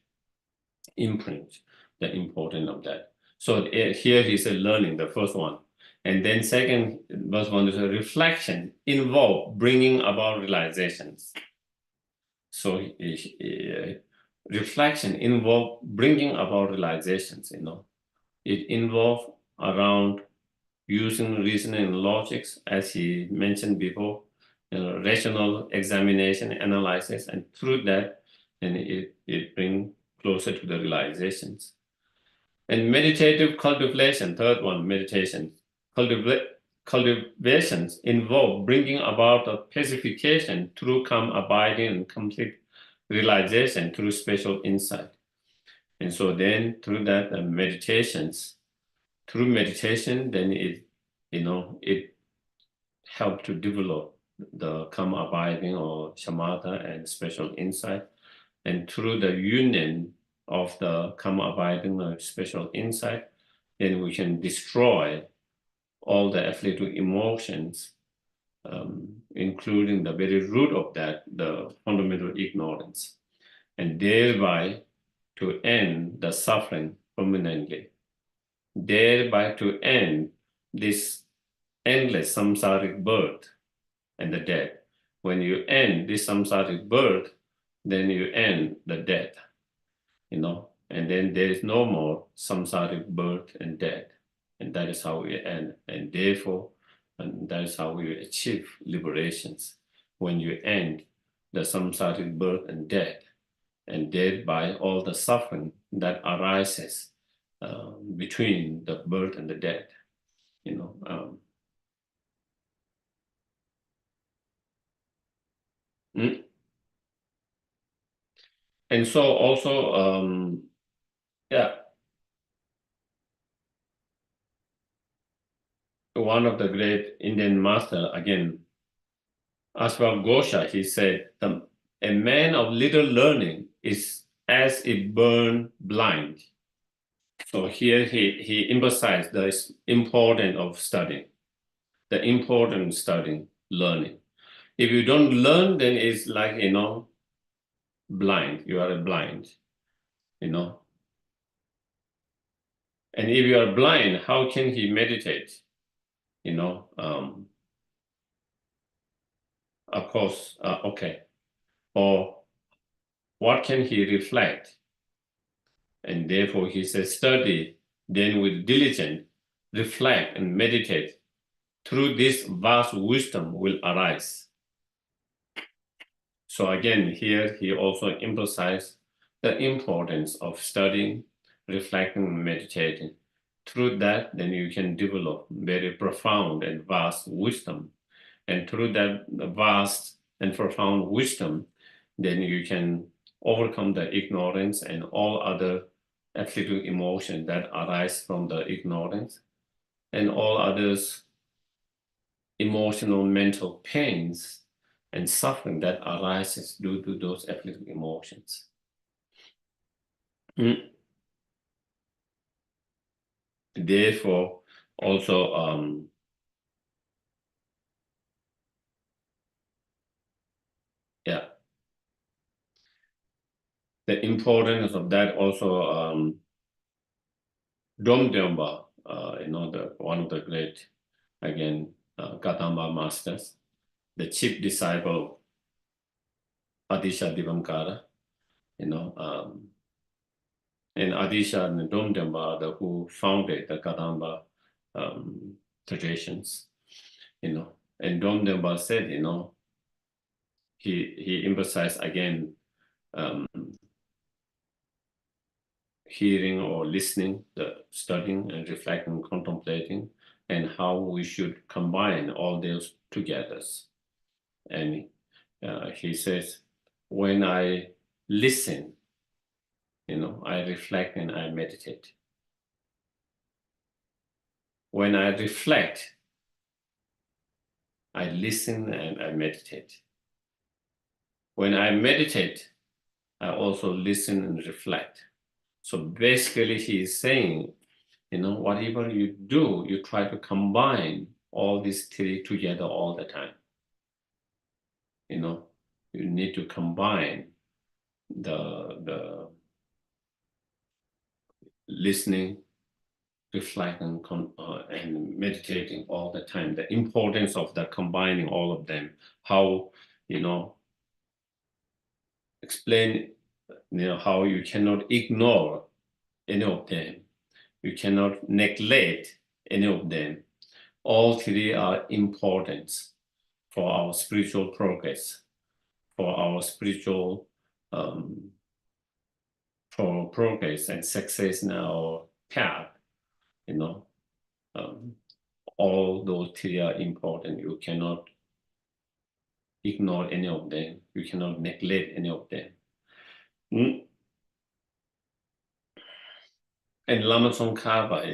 [SPEAKER 2] the importance of that. So here he said learning, the first one. And then second, verse 1 is a reflection involve bringing about realizations. So reflection involve bringing about realizations, It involve around using reasoning and logics, as he mentioned before, rational examination, analysis, and through that, and it brings closer to the realizations. And meditative cultivation, third one, meditation. Cultivations involve bringing about a pacification through calm abiding and complete realization through special insight. And so then through that through meditation, then it helped to develop the calm abiding or shamatha and special insight. And through the union of the calm abiding or special insight, then we can destroy all the afflictive emotions, including the very root of that, the fundamental ignorance, and thereby to end the suffering permanently, thereby to end this endless samsaric birth and the death. When you end this samsaric birth, then you end the death, and then there is no more samsaric birth and death. And that is how we end. And therefore, and that is how we achieve liberations. When you end the samsaric birth and death, and thereby all the suffering that arises between the birth and the death, And so also, one of the great Indian master, again, Ashwagandha Ghosha, he said, a man of little learning is as if born blind. So here he emphasized the importance of studying, the importance of studying, learning. If you don't learn, then it's like, blind. You are blind, And if you are blind, how can he meditate? Of course, okay. Or what can he reflect? And therefore he says, study, then with diligence, reflect and meditate. Through this vast wisdom will arise. So again, here he also emphasized the importance of studying, reflecting, and meditating. Through that, then you can develop very profound and vast wisdom. And through that vast and profound wisdom, then you can overcome the ignorance and all other afflictive emotions that arise from the ignorance, and all others emotional, mental pains and suffering that arises due to those afflictive emotions. Therefore, also the importance of that also Domdemba, one of the great, again, Katamba masters, the chief disciple of Adisha Divankara, and Adisha and Domdemba, who founded the Katamba traditions, and Domdemba said, he emphasized again hearing or listening, the studying and reflecting, contemplating, and how we should combine all those together. And he says, when I listen, I reflect and I meditate. When I reflect, I listen and I meditate. When I meditate, I also listen and reflect. So basically, he is saying, whatever you do, you try to combine all these three together all the time. You need to combine the listening, reflecting, and meditating all the time. The importance of the combining all of them. How, explain, how you cannot ignore any of them. You cannot neglect any of them. All three are important for our spiritual progress, for our spiritual for progress and success in our path. All those three are important. You cannot ignore any of them. You cannot neglect any of them. And Lama Tsongkhapa,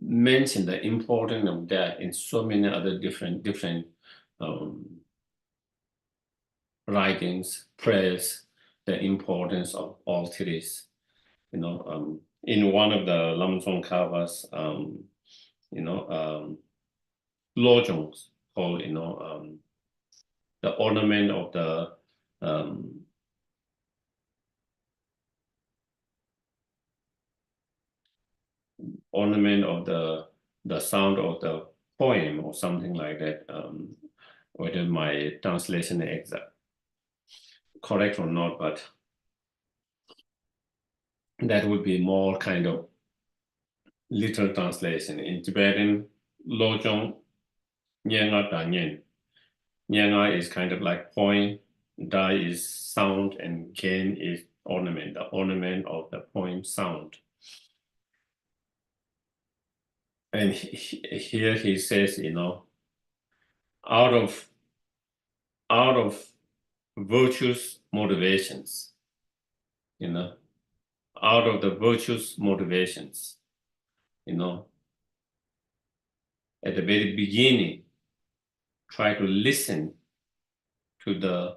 [SPEAKER 2] mentioned the importance of that in so many other different writings, prayers, the importance of all three. In one of the Lama Tsongkhapa's, lojongs called, the ornament of the sound of the poem or something like that. Whether my translation is exact, correct or not, but that would be more kind of literal translation. In Tibetan, lojong nyanga da nyen. Nyanga is kind of like poem, da is sound, and gen is ornament, the ornament of the poem sound. And here he says, out of virtuous motivations, out of the virtuous motivations, at the very beginning, try to listen to the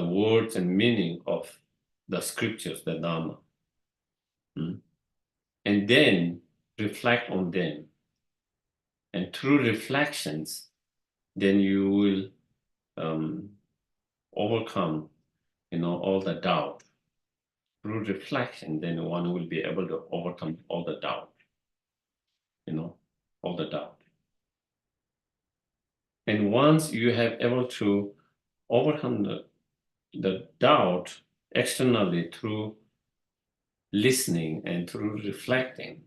[SPEAKER 2] words and meaning of the scriptures, the Dharma, and then reflect on them. And through reflections, then you will overcome, all the doubt. Through reflection, then one will be able to overcome all the doubt, all the doubt. And once you have able to overcome the doubt externally through listening and through reflecting,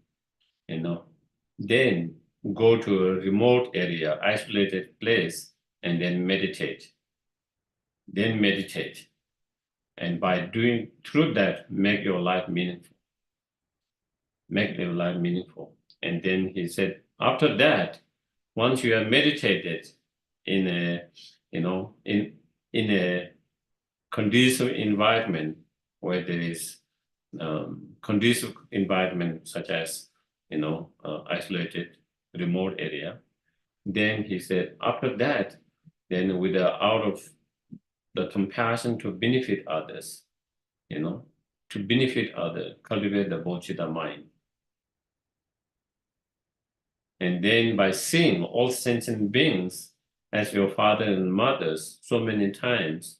[SPEAKER 2] then go to a remote area, isolated place, and then meditate. Then meditate. And by doing through that, make your life meaningful. Make your life meaningful. And then he said, after that, once you have meditated in a, in a conducive environment, where there is conducive environment, such as, isolated, remote area. Then he said, after that, then with out of the compassion to benefit others, to benefit others, cultivate the bodhicitta mind. And then by seeing all sentient beings as your father and mothers so many times,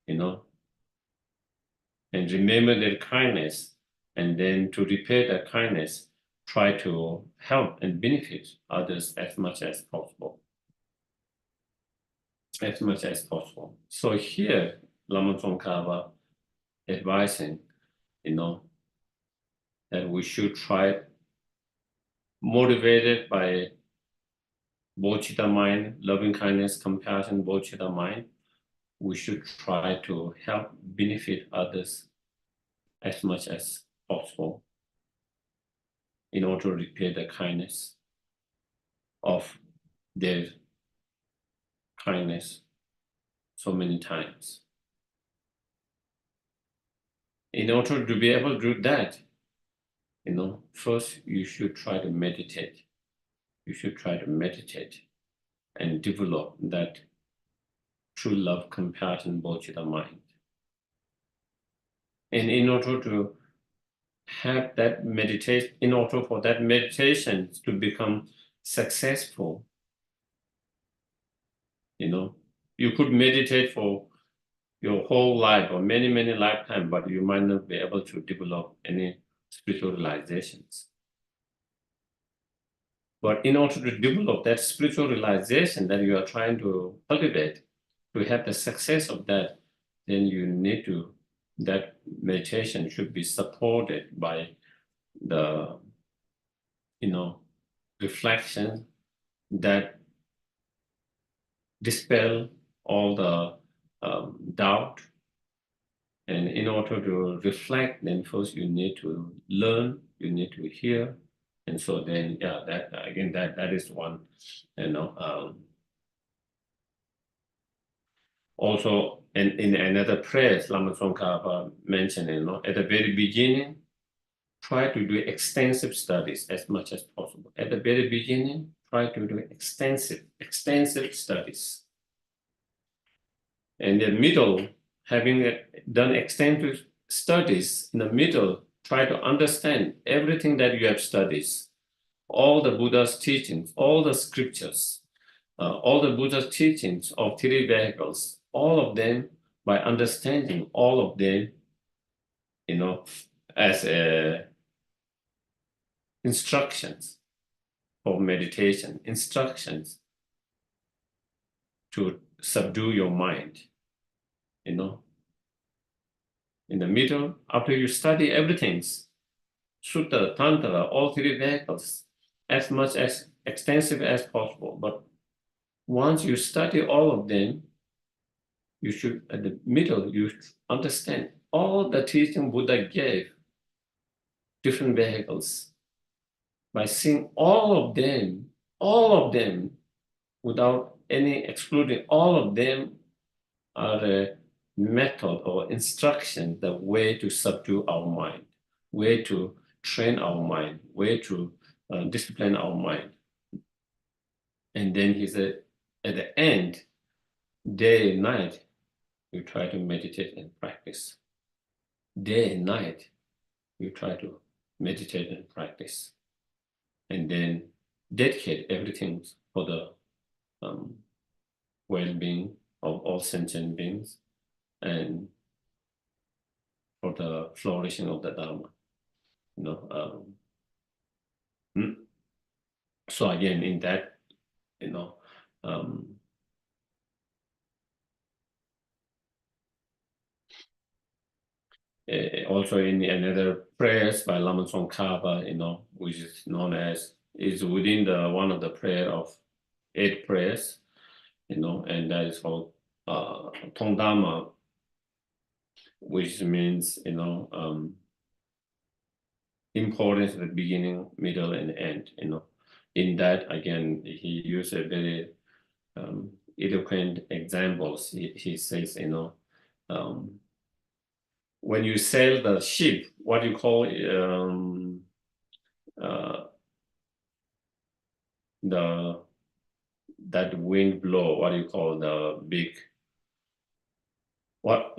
[SPEAKER 2] and remember their kindness, and then to repay that kindness, try to help and benefit others as much as possible. As much as possible. So here, Lama Tsongkhapa advising, that we should try, motivated by bodhicitta mind, loving kindness, compassion, bodhicitta mind, we should try to help benefit others as much as possible in order to repay the kindness of their kindness so many times. In order to be able to do that, first you should try to meditate. You should try to meditate and develop that true love, compassion, bodhicitta mind. And in order to have that meditation, in order for that meditation to become successful, you could meditate for your whole life or many, many lifetimes, but you might not be able to develop any spiritual realizations. But in order to develop that spiritual realization that you are trying to cultivate, to have the success of that, then you need to, that meditation should be supported by the, reflection that dispel all the doubt. And in order to reflect, then first you need to learn, you need to hear. And so then, that is one, also, in another prayer, Lama Tsongkhapa mentioned, at the very beginning, try to do extensive studies as much as possible. At the very beginning, try to do extensive studies. In the middle, having done extensive studies, in the middle, try to understand everything that you have studied, all the Buddha's teachings, all the scriptures, all the Buddha's teachings of three vehicles, all of them, by understanding all of them, as instructions for meditation, instructions to subdue your mind, in the middle, after you study everything, Sutta, Tantra, all three vehicles, as much as extensive as possible. But once you study all of them, you should, at the middle, you understand all the teaching Buddha gave, different vehicles. By seeing all of them, without any excluding, all of them are a method or instruction, the way to subdue our mind, way to train our mind, way to discipline our mind. And then he said, at the end, day and night, you try to meditate and practice. Day and night, you try to meditate and practice. And then dedicate everything for the well-being of all sentient beings and for the flourishing of the Dharma. So again, in that, also in another prayers by Lama Tsongkhapa, which is known as, is within the one of the prayer of 8 prayers, and that is called Tongdama, which means, importance at the beginning, middle, and end. In that, again, he used a very eloquent examples. He says, when you sail the ship, what you call that wind blow, what do you call the big, what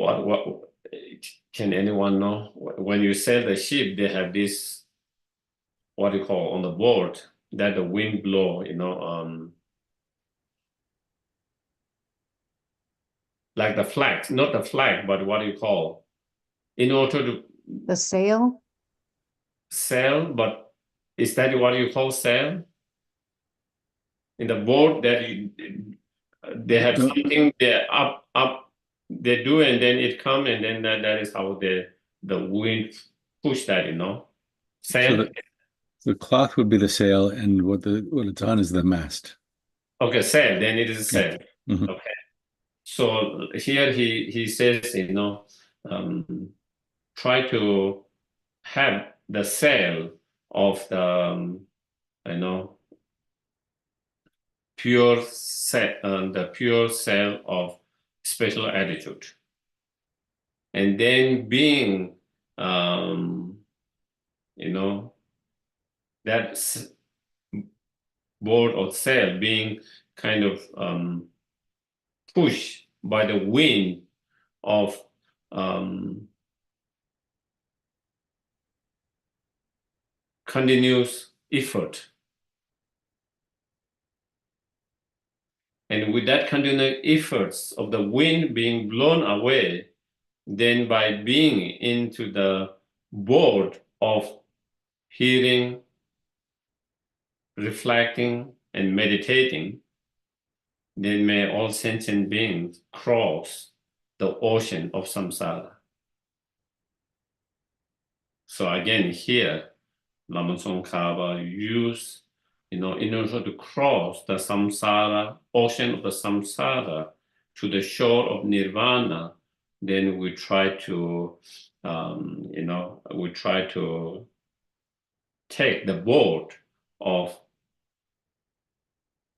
[SPEAKER 2] can anyone know? When you sail the ship, they have this, what do you call, on the board, that the wind blow, like the flag, not the flag, but what do you call, in order to
[SPEAKER 3] The sail?
[SPEAKER 2] sail, but is that what you call sail? In the board that they have something, they're up, they do, and then it come, and then that is how the wind push that, sail.
[SPEAKER 4] So the cloth would be the sail, and what it's on is the mast.
[SPEAKER 2] Okay, sail, then it is sail.
[SPEAKER 4] Mhm.
[SPEAKER 2] Okay. So here he says, try to have the sail of the, the pure sail of spiritual attitude. And then being, that board or sail being kind of pushed by the wind of continuous effort. And with that continuous efforts of the wind being blown away, then by being into the board of hearing, reflecting, and meditating, then may all sentient beings cross the ocean of samsara. So again, here, Lama Tsongkhapa used, in order to cross the samsara, ocean of the samsara, to the shore of nirvana, then we try to, take the board of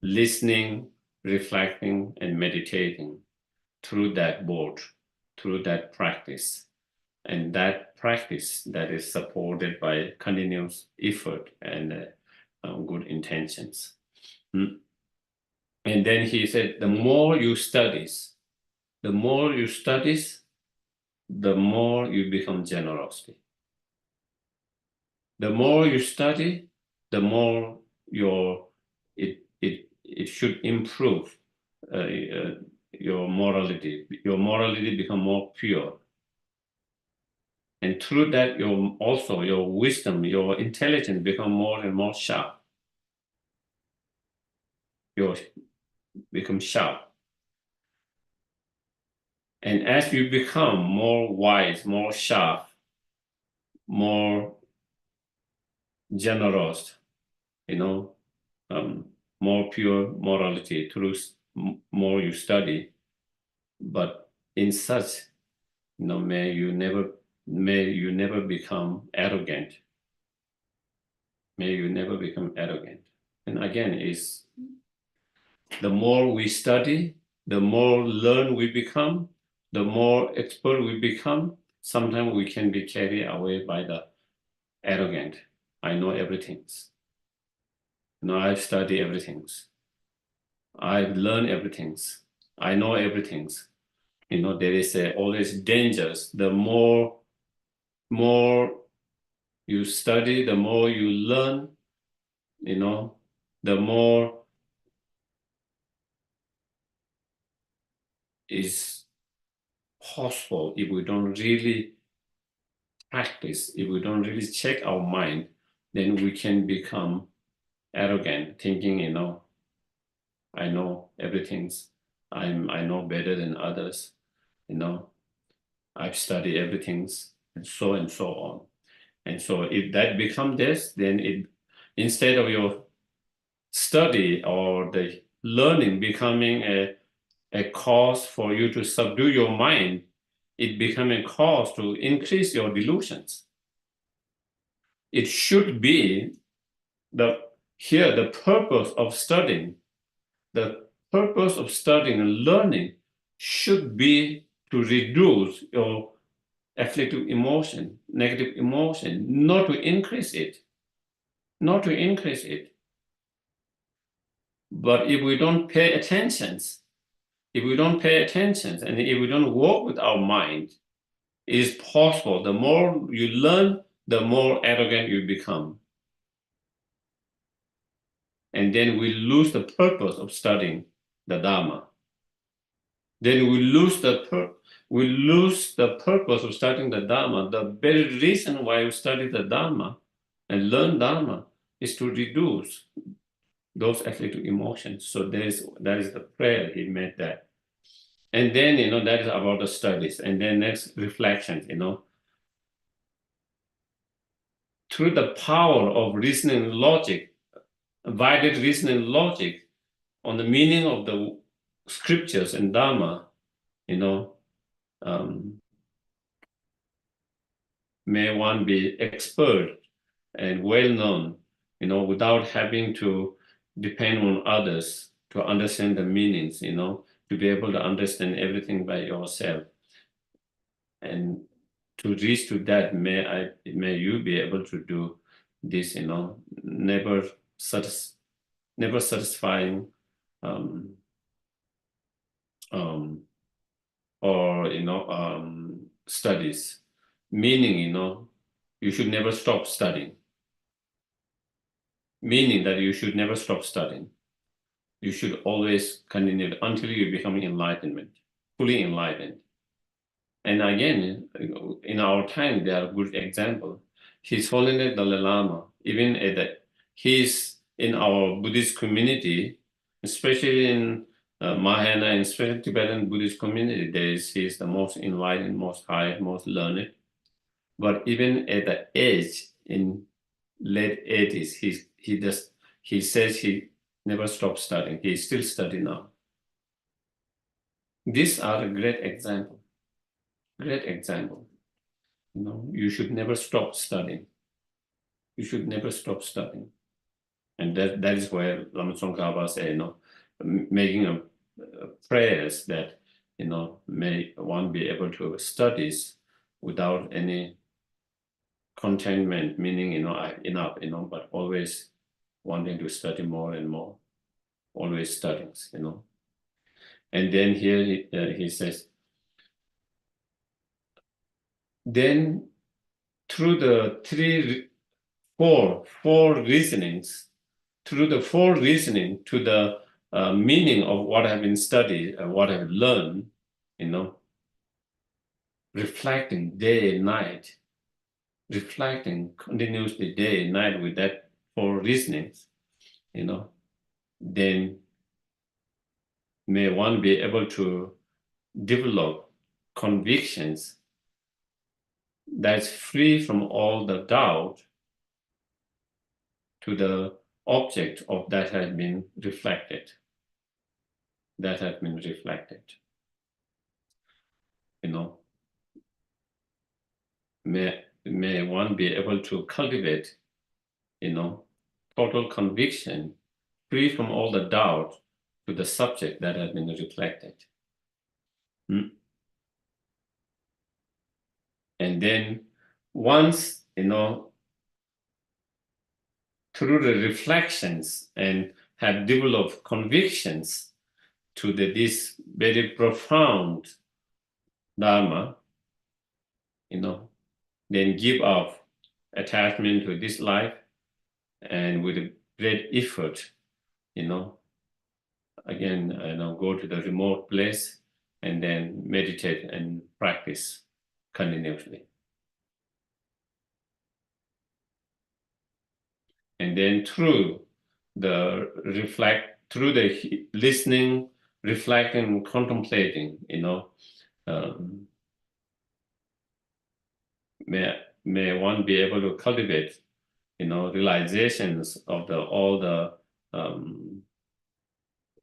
[SPEAKER 2] listening, reflecting, and meditating through that board, through that practice. And that practice that is supported by continuous effort and good intentions. And then he said, the more you study, the more you become generosity. The more you study, the more it should improve your morality. Your morality become more pure. And through that, your wisdom, your intelligence become more and more sharp. You become sharp. And as you become more wise, more sharp, more generous, more pure morality through more you study. But in such, may you never become arrogant. May you never become arrogant. And again, is the more we study, the more learn we become, the more expert we become. Sometimes we can be carried away by the arrogant. I know everything. I've studied everything. I've learned everything. I know everything. There is always dangers. The more you study, the more you learn, the more is possible if we don't really practice, if we don't really check our mind, then we can become arrogant, thinking, I know everything. I know better than others. I've studied everything, and so on. And so if that becomes this, then instead of your study or the learning becoming a cause for you to subdue your mind, it becomes a cause to increase your delusions. It should be the purpose of studying. The purpose of studying and learning should be to reduce your afflictive emotion, negative emotion, not to increase it, not to increase it. But if we don't pay attention, and if we don't work with our mind, it is possible the more you learn, the more arrogant you become. And then we lose the purpose of studying the Dharma. Then we lose the purpose of studying the Dharma. The very reason why you study the Dharma and learn Dharma is to reduce those afflictive emotions. So that is the prayer he made there. And then, that is about the studies. And then next reflections, through the power of reasoning logic, guided reasoning logic on the meaning of the scriptures and Dharma, may one be expert and well-known, without having to depend on others to understand the meanings, to be able to understand everything by yourself. And to reach to that, may you be able to do this, never satisfying studies, meaning, you should never stop studying. Meaning that you should never stop studying. You should always continue until you become fully enlightened. And again, in our time, there are good examples. His Holiness Dalai Lama, even he's in our Buddhist community, especially in Mahayana and especially Tibetan Buddhist community, he is the most enlightened, most high, most learned. But even at the age, in late 80s, he says he never stopped studying. He still studying now. These are a great example. Great example. You should never stop studying. You should never stop studying. And that is where Lama Tsongkhapa said, making prayers that, may one be able to study without any contentment, meaning, enough, but always wanting to study more and more, always studying, And then here he says, then through the four reasonings, through the four reasoning to the meaning of what I have been studied, what I have learned, reflecting day and night, reflecting continuously day and night with that four reasonings, then may one be able to develop convictions that's free from all the doubt to the object of that has been reflected. That has been reflected. May one be able to cultivate, total conviction, free from all the doubt to the subject that has been reflected. And then once, through the reflections and have developed convictions to this very profound Dharma, then give up attachment to this life and with a great effort, again, go to the remote place and then meditate and practice continuously. And then through the listening, reflecting, contemplating, may one be able to cultivate, realizations of all the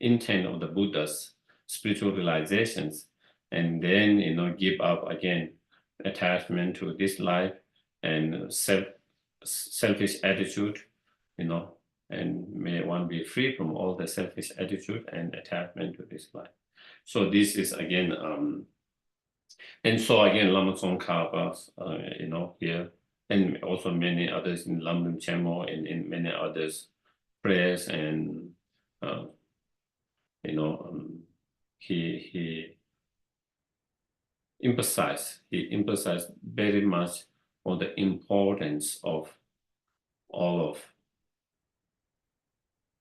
[SPEAKER 2] intent of the Buddha's spiritual realizations, and then give up again attachment to this life and selfish attitude, and may one be free from all the selfish attitude and attachment to this life. So this is again And so again, Lama Tsongkhapa, here, and also many others in Lamdum Chemo and in many others prayers, and he emphasized very much on the importance of all of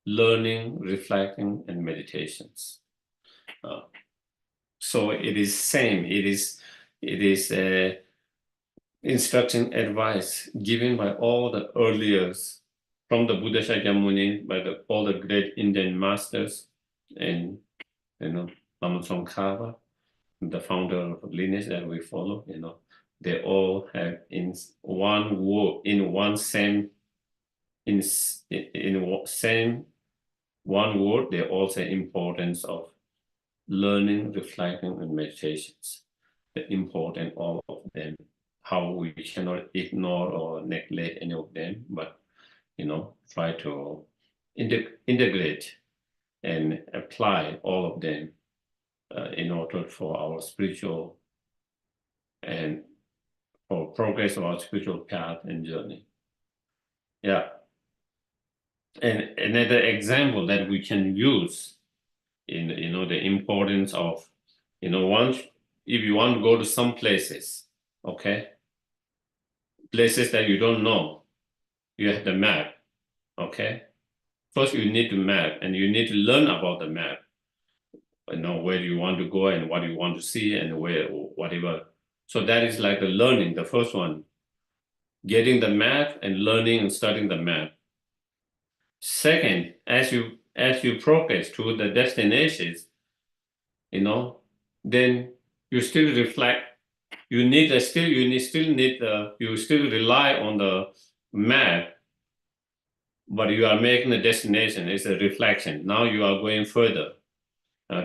[SPEAKER 2] learning, reflecting, and meditations. So it is same. It is instruction advice given by all the earliers from the Buddha Shakyamuni, by all the great Indian masters, and Lama Tsongkhapa, the founder of lineage that we follow. They all have in one word, in one word, they all say importance of learning, reflecting, and meditations. The important all of them. How we cannot ignore or neglect any of them, but try to integrate and apply all of them in order for our spiritual and for progress of our spiritual path and journey. Yeah. And another example that we can use in the importance of once if you want to go to some places, okay, places that you don't know, you have the map, okay. First, you need to map, and you need to learn about the map. Where you want to go and what you want to see and where whatever. So that is like the learning, the first one. Getting the map and learning and studying the map. Second, as you progress to the destinations, then you still reflect. You still rely on the map, but you are making the destination. It's a reflection. Now you are going further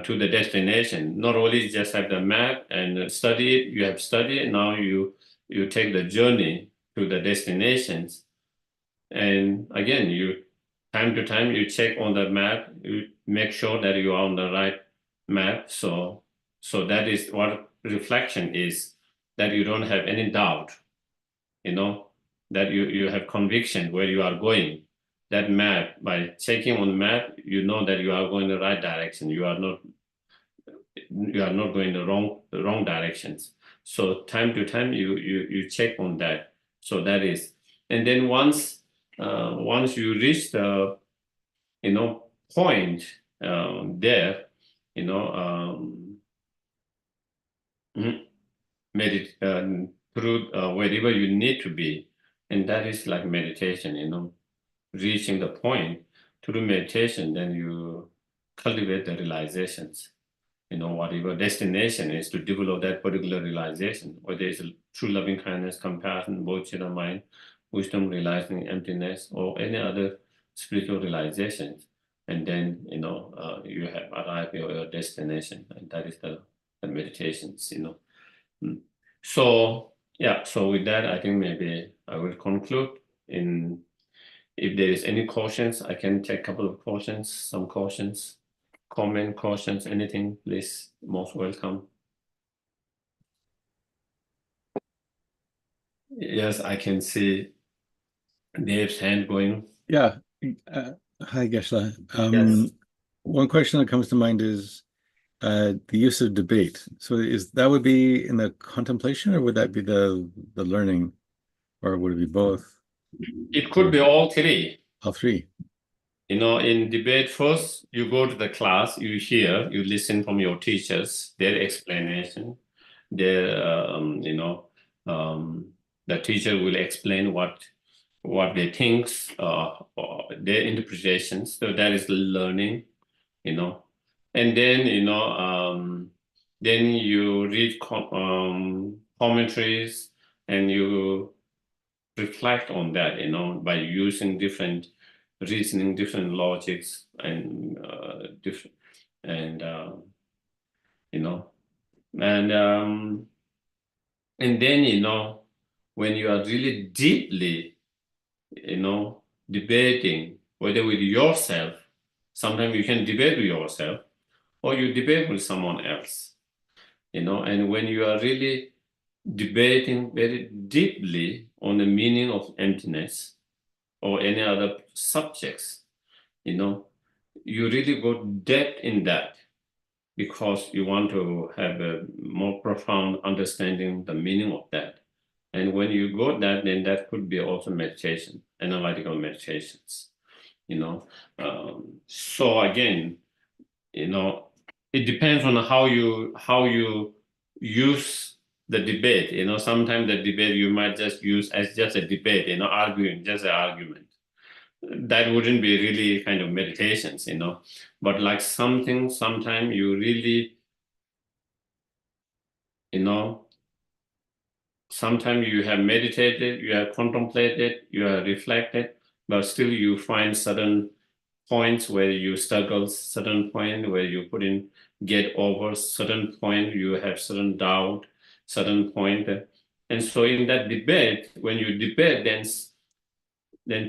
[SPEAKER 2] to the destination. Not only just have the map and study it, you have studied it. Now you take the journey to the destinations, and again, time to time you check on the map. You make sure that you are on the right map. So that is what reflection is. That you don't have any doubt. That you have conviction where you are going. That map, by checking on the map, you know that you are going the right direction. You are not going the wrong directions. So time to time you check on that. So that is, and then once you reach the point there, through wherever you need to be, and that is like meditation. Reaching the point through meditation, then you cultivate the realizations. Whatever destination is to develop that particular realization, whether it's true loving kindness, compassion, bodhicitta mind, wisdom, realizing emptiness, or any other spiritual realizations. And then, you have arrived at your destination, and that is the meditations, So, yeah, so with that, I think maybe I will conclude. If there is any questions, I can take a couple of questions, some questions. Comment, questions, anything, please, most welcome. Yes, I can see Dave's hand going.
[SPEAKER 4] Yeah. Hi, Geshe.
[SPEAKER 2] Yes.
[SPEAKER 4] One question that comes to mind is the use of debate. So would be in the contemplation, or would that be the learning, or would it be both?
[SPEAKER 2] It could be all three.
[SPEAKER 4] All three.
[SPEAKER 2] In debate, first, you go to the class, you hear, you listen from your teachers, their explanation, the teacher will explain what they think, their interpretations. So that is learning, and then, then you read commentaries and you reflect on that, by using different reasoning, different logics, and different, and and then when you are really deeply debating, whether with yourself, sometimes you can debate with yourself, or you debate with someone else. And when you are really debating very deeply on the meaning of emptiness or any other subjects, you really go depth in that because you want to have a more profound understanding the meaning of that. And when you go that, then that could be also meditation, analytical meditations, So again, it depends on how you use the debate. Sometimes the debate you might just use as just a debate, arguing, just an argument. That wouldn't be really kind of meditations, But like sometimes you really, sometimes you have meditated, you have contemplated, you have reflected, but still you find certain points where you struggle, certain point where you couldn't get over, certain point you have certain doubt, certain point. And so in that debate, when you debate, then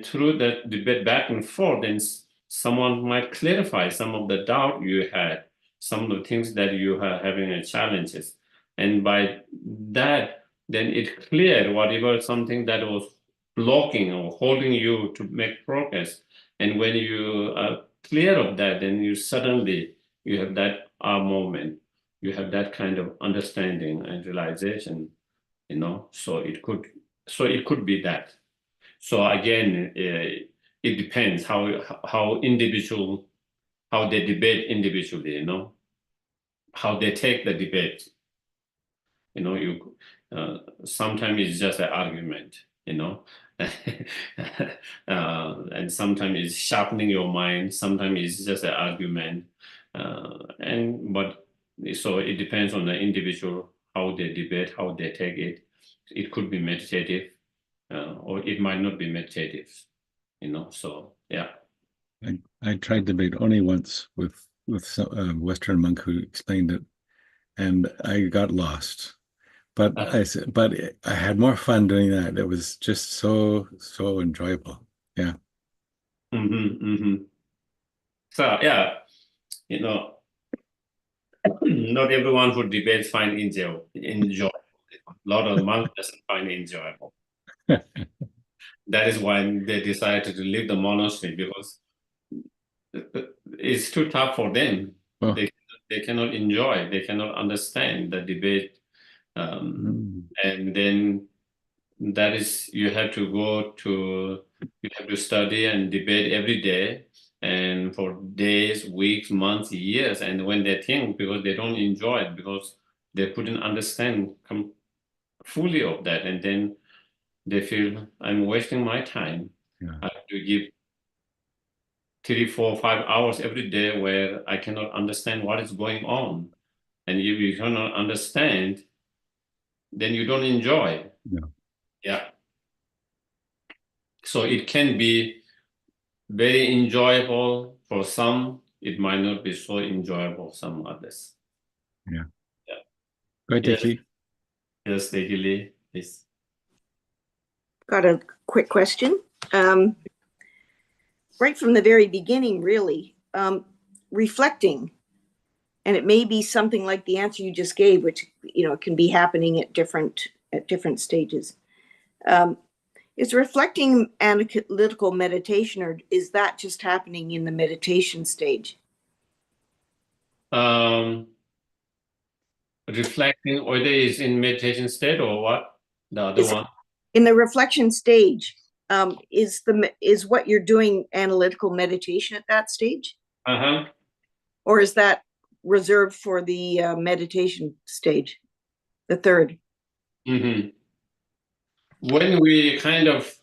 [SPEAKER 2] through that debate back and forth, then someone might clarify some of the doubt you had, some of the things that you are having challenges. And by that, then it cleared whatever something that was blocking or holding you to make progress. And when you are clear of that, then you have that moment, you have that kind of understanding and realization, so it could be that. So again, it depends how they debate individually, how they take the debate. Sometimes it's just an argument, and sometimes it's sharpening your mind. Sometimes it's just an argument, so it depends on the individual how they debate, how they take it. It could be meditative. Or it might not be meditative, so yeah.
[SPEAKER 4] I tried debate only once with a Western monk who explained it, and I got lost. But I had more fun doing that. It was just so enjoyable. Yeah.
[SPEAKER 2] So yeah, not everyone who debates find enjoyable. A lot of monks doesn't find it enjoyable. That is why they decided to leave the monastery, because it's too tough for them.
[SPEAKER 4] Oh.
[SPEAKER 2] They cannot enjoy, they cannot understand the debate. And then that is, you have to study and debate every day, and for days, weeks, months, years. And when they think, because they don't enjoy it, because they couldn't understand fully of that, and then they feel, I'm wasting my time.
[SPEAKER 4] Yeah.
[SPEAKER 2] I have to give 3, 4, 5 hours every day where I cannot understand what is going on. And if you cannot understand, then you don't enjoy. Yeah. So it can be very enjoyable for some. It might not be so enjoyable for some others.
[SPEAKER 4] Yeah.
[SPEAKER 2] Yeah.
[SPEAKER 4] Go ahead, Deki.
[SPEAKER 2] Yes, Deki, please.
[SPEAKER 3] Got a quick question. Right from the very beginning, really, reflecting, and it may be something like the answer you just gave, which can be happening at different stages. Is reflecting analytical meditation, or is that just happening in the meditation stage?
[SPEAKER 2] Reflecting, whether it's in meditation state or what? The other one?
[SPEAKER 3] In the reflection stage, is what you're doing analytical meditation at that stage? Or is that reserved for the meditation stage, the third?
[SPEAKER 2] When we kind of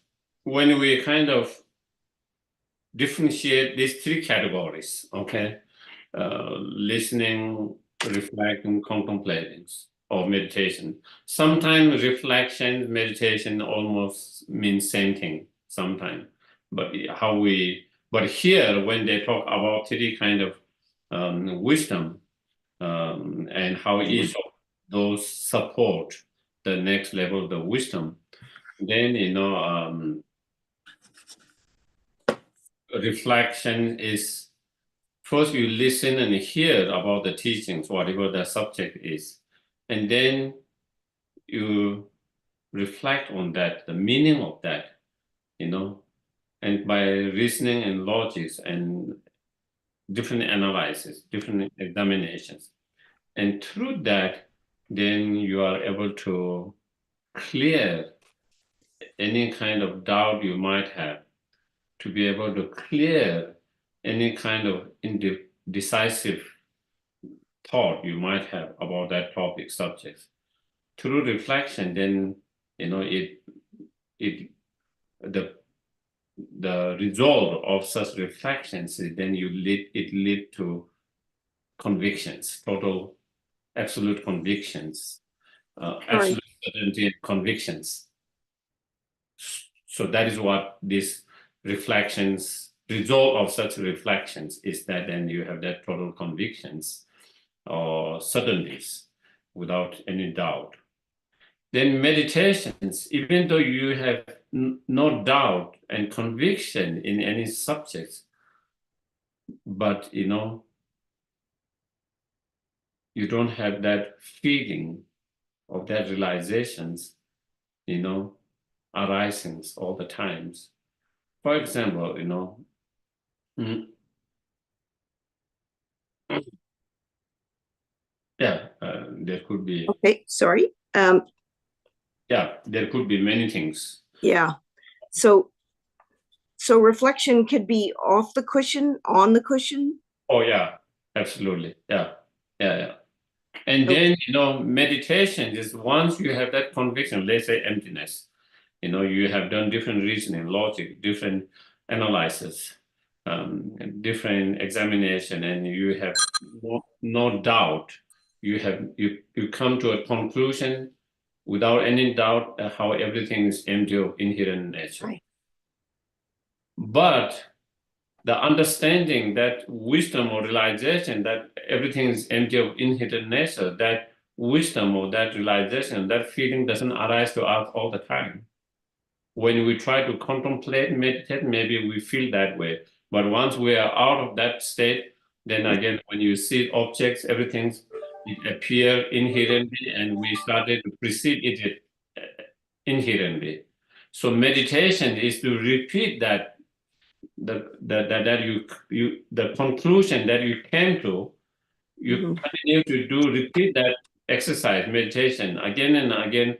[SPEAKER 2] differentiate these 3 categories, okay, listening, reflecting, contemplating, or meditation. Sometimes reflection, meditation almost means same thing sometimes, but here, when they talk about 3 kind of wisdom, and how each of those support the next level of the wisdom, then reflection is, first you listen and hear about the teachings, whatever the subject is. and then you reflect on that, the meaning of that, and by reasoning and logics and different analysis, different examinations. And through that, then you are able to clear any kind of doubt you might have, to be able to clear any kind of indecisive thought you might have about that topic subject. Through reflection, then the result of such reflections is then it lead to convictions, total absolute convictions, absolute certainty and convictions. So that is what these reflections, result of such reflections is, that then you have that total convictions or certainties without any doubt. Then meditations, even though you have no doubt and conviction in any subject, but you don't have that feeling of that realizations, arisings all the times. For example, there could be.
[SPEAKER 3] Okay, sorry.
[SPEAKER 2] There could be many things.
[SPEAKER 3] Yeah. So reflection could be off the cushion, on the cushion.
[SPEAKER 2] Oh yeah, absolutely. Yeah. And then, meditation is once you have that conviction, let's say emptiness, you have done different reasoning, logic, different analysis, different examination, and you have no doubt. You come to a conclusion without any doubt how everything is empty of inherent nature.
[SPEAKER 3] Right.
[SPEAKER 2] But the understanding, that wisdom or realization that everything is empty of inherent nature, that wisdom or that realization, that feeling doesn't arise to us all the time. When we try to contemplate, meditate, maybe we feel that way. But once we are out of that state, then again, when you see objects, everything, it appears inherently, and we started to perceive it inherently. So meditation is to repeat that, the conclusion that you came to, you continue to repeat that exercise, meditation again and again,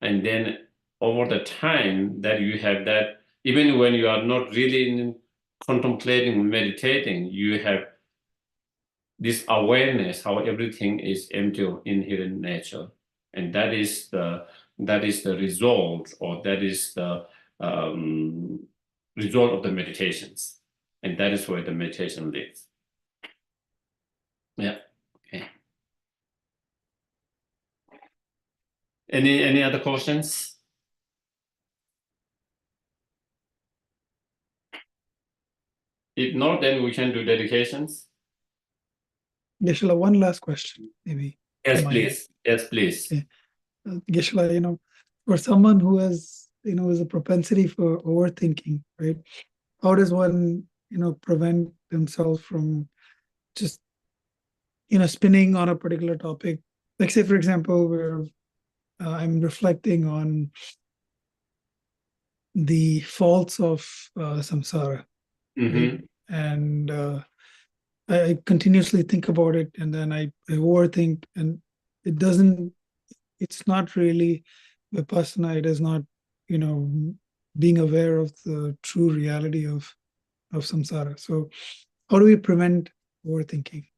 [SPEAKER 2] and then over the time that you have that, even when you are not really contemplating, meditating, you have this awareness how everything is empty of inherent nature, and that is the result, or that is the result of the meditations, and that is where the meditation lives. Yeah. Okay. Any other questions? If not, then we can do dedications.
[SPEAKER 1] Geshe, one last question, maybe.
[SPEAKER 2] Yes, please. Yes, please.
[SPEAKER 1] Okay. Geshe, for someone who has, is a propensity for overthinking, right? How does one, prevent themselves from just, spinning on a particular topic? Like, say, for example, where I'm reflecting on the faults of samsara, right? And I continuously think about it, and then I overthink, and it's not really vipassana. It is not, being aware of the true reality of samsara. So how do we prevent overthinking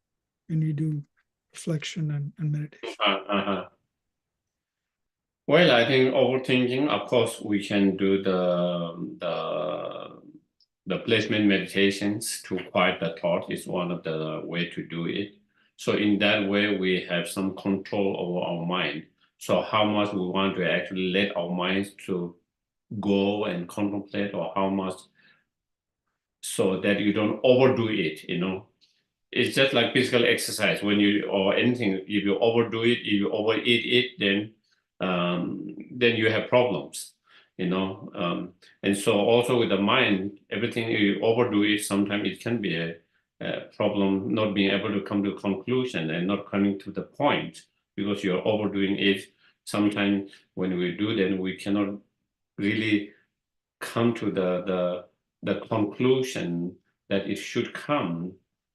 [SPEAKER 1] when we do reflection and meditation?
[SPEAKER 2] Well, I think overthinking, of course, we can do the placement meditations to quiet the thought is one of the way to do it. So in that way, we have some control over our mind. So how much we want to actually let our minds to go and contemplate, or how much, so that you don't overdo it, It's just like physical exercise. When you, or anything, if you overdo it, if you overeat it, then you have problems, And so also with the mind, everything you overdo it, sometimes it can be a problem, not being able to come to a conclusion and not coming to the point. because you're overdoing it. Sometimes when we do, then we cannot really come to the conclusion that it should come,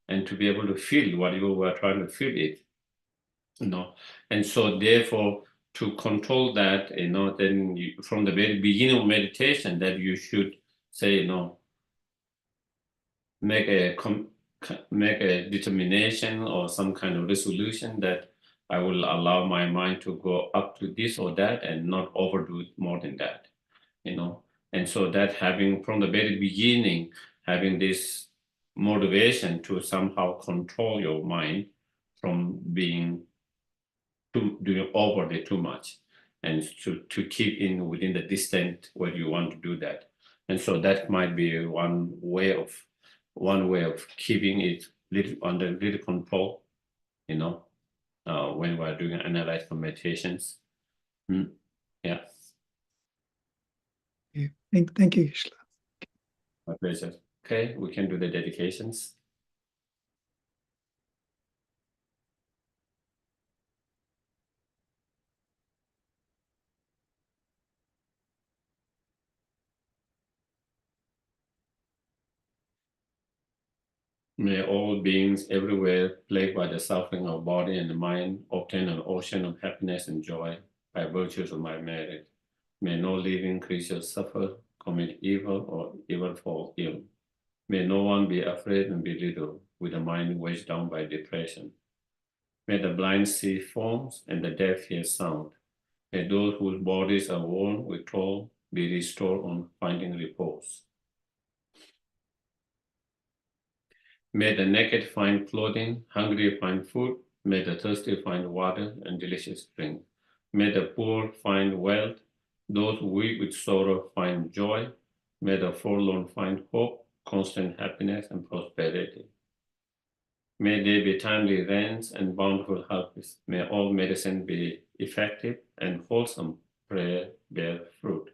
[SPEAKER 2] and to be able to feel what you were trying to feel it, and so therefore to control that, then from the very beginning of meditation, that you should say, make a determination or some kind of resolution that I will allow my mind to go up to this or that and not overdo it more than that, and so that having from the very beginning, having this motivation to somehow control your mind from doing overly too much, and to keep within the distance where you want to do that. And so that might be one way of keeping it under little control, when we're doing analytical meditations. Yeah.
[SPEAKER 1] Thank you, Geshe.
[SPEAKER 2] My pleasure. Okay, we can do the dedications. May all beings everywhere, plagued by the suffering of body and mind, obtain an ocean of happiness and joy by virtues of my merit. May no living creature suffer, commit evil, or ever fall ill. May no one be afraid and belittled, with a mind weighed down by depression. May the blind see forms and the deaf hear sound. May those whose bodies are worn with toil be restored on finding repose. May the naked find clothing, hungry find food, may the thirsty find water and delicious drink. May the poor find wealth, those who weep with sorrow find joy, may the forlorn find hope, constant happiness and prosperity. May there be timely rains and bountiful harvests. May all medicine be effective and wholesome prayer bear fruit.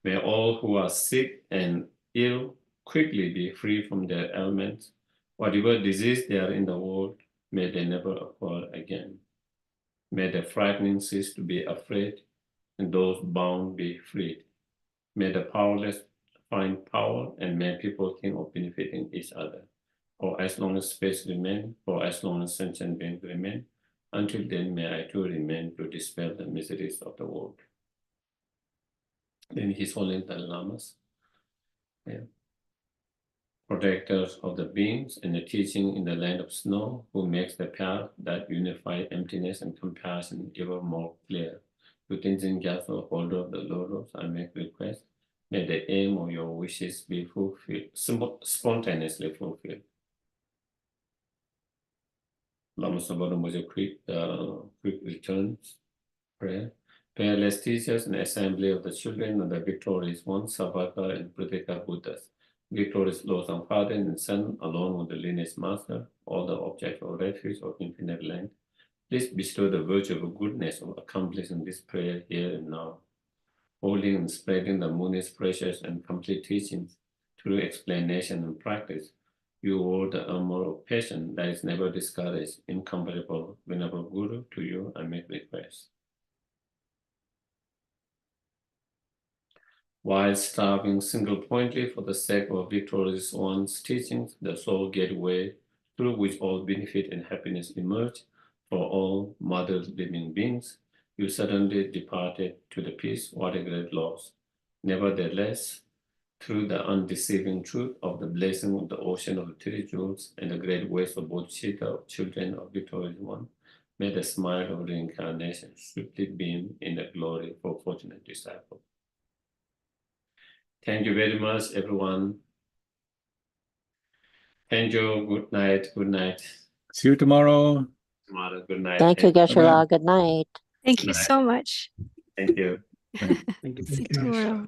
[SPEAKER 2] May all who are sick and ill quickly be free from their ailments. Whatever disease they are in the world, may they never occur again. May the frightening cease to be afraid, and those bound be freed. May the powerless find power, and may people think of benefiting each other. For as long as space remains, for as long as sentient beings remain, until then may I too remain to dispel the miseries of the world. Then His Holiness the Lamas, protectors of the beings and the teaching in the land of snow, who makes the path that unifies emptiness and compassion ever more clear. To Tenzin Gyatso, holder of the Lotus, I make request, may the aim of your wishes be fulfilled, spontaneously fulfilled. Lama Sabado was a quick returns prayer. Peerless teachers and assembly of the children of the victorious one, Savaka and Pratika Buddhas. Victorious Lord and Father and Son, along with the lineage master, all the objects of refuge of infinite length. Please bestow the virtue of goodness of accomplishing this prayer here and now, holding and spreading the Muni's precious and complete teachings through explanation and practice. You hold the armor of patience that is never discouraged, incomparable, venerable Guru. To you I make request. While striving single-pointedly for the sake of victorious one's teachings, the sole gateway through which all benefit and happiness emerge for all mother living beings, you suddenly departed to the peace. What a great loss! Nevertheless, through the undeceiving truth of the blessing of the ocean of the 3 jewels and the great ways of bodhicitta of children of victorious one, may the smile of reincarnation swiftly beam in the glory for fortunate disciples. Thank you very much, everyone. Thank you. Good night. Good night.
[SPEAKER 4] See you tomorrow.
[SPEAKER 2] Tomorrow. Good night.
[SPEAKER 5] Thank you,
[SPEAKER 4] Bye-bye.
[SPEAKER 5] Geshe. Good night.
[SPEAKER 6] Thank you
[SPEAKER 2] Right.
[SPEAKER 6] so much.
[SPEAKER 2] Thank you.
[SPEAKER 1] Thank
[SPEAKER 6] See you
[SPEAKER 1] you, Geshe.
[SPEAKER 6] tomorrow.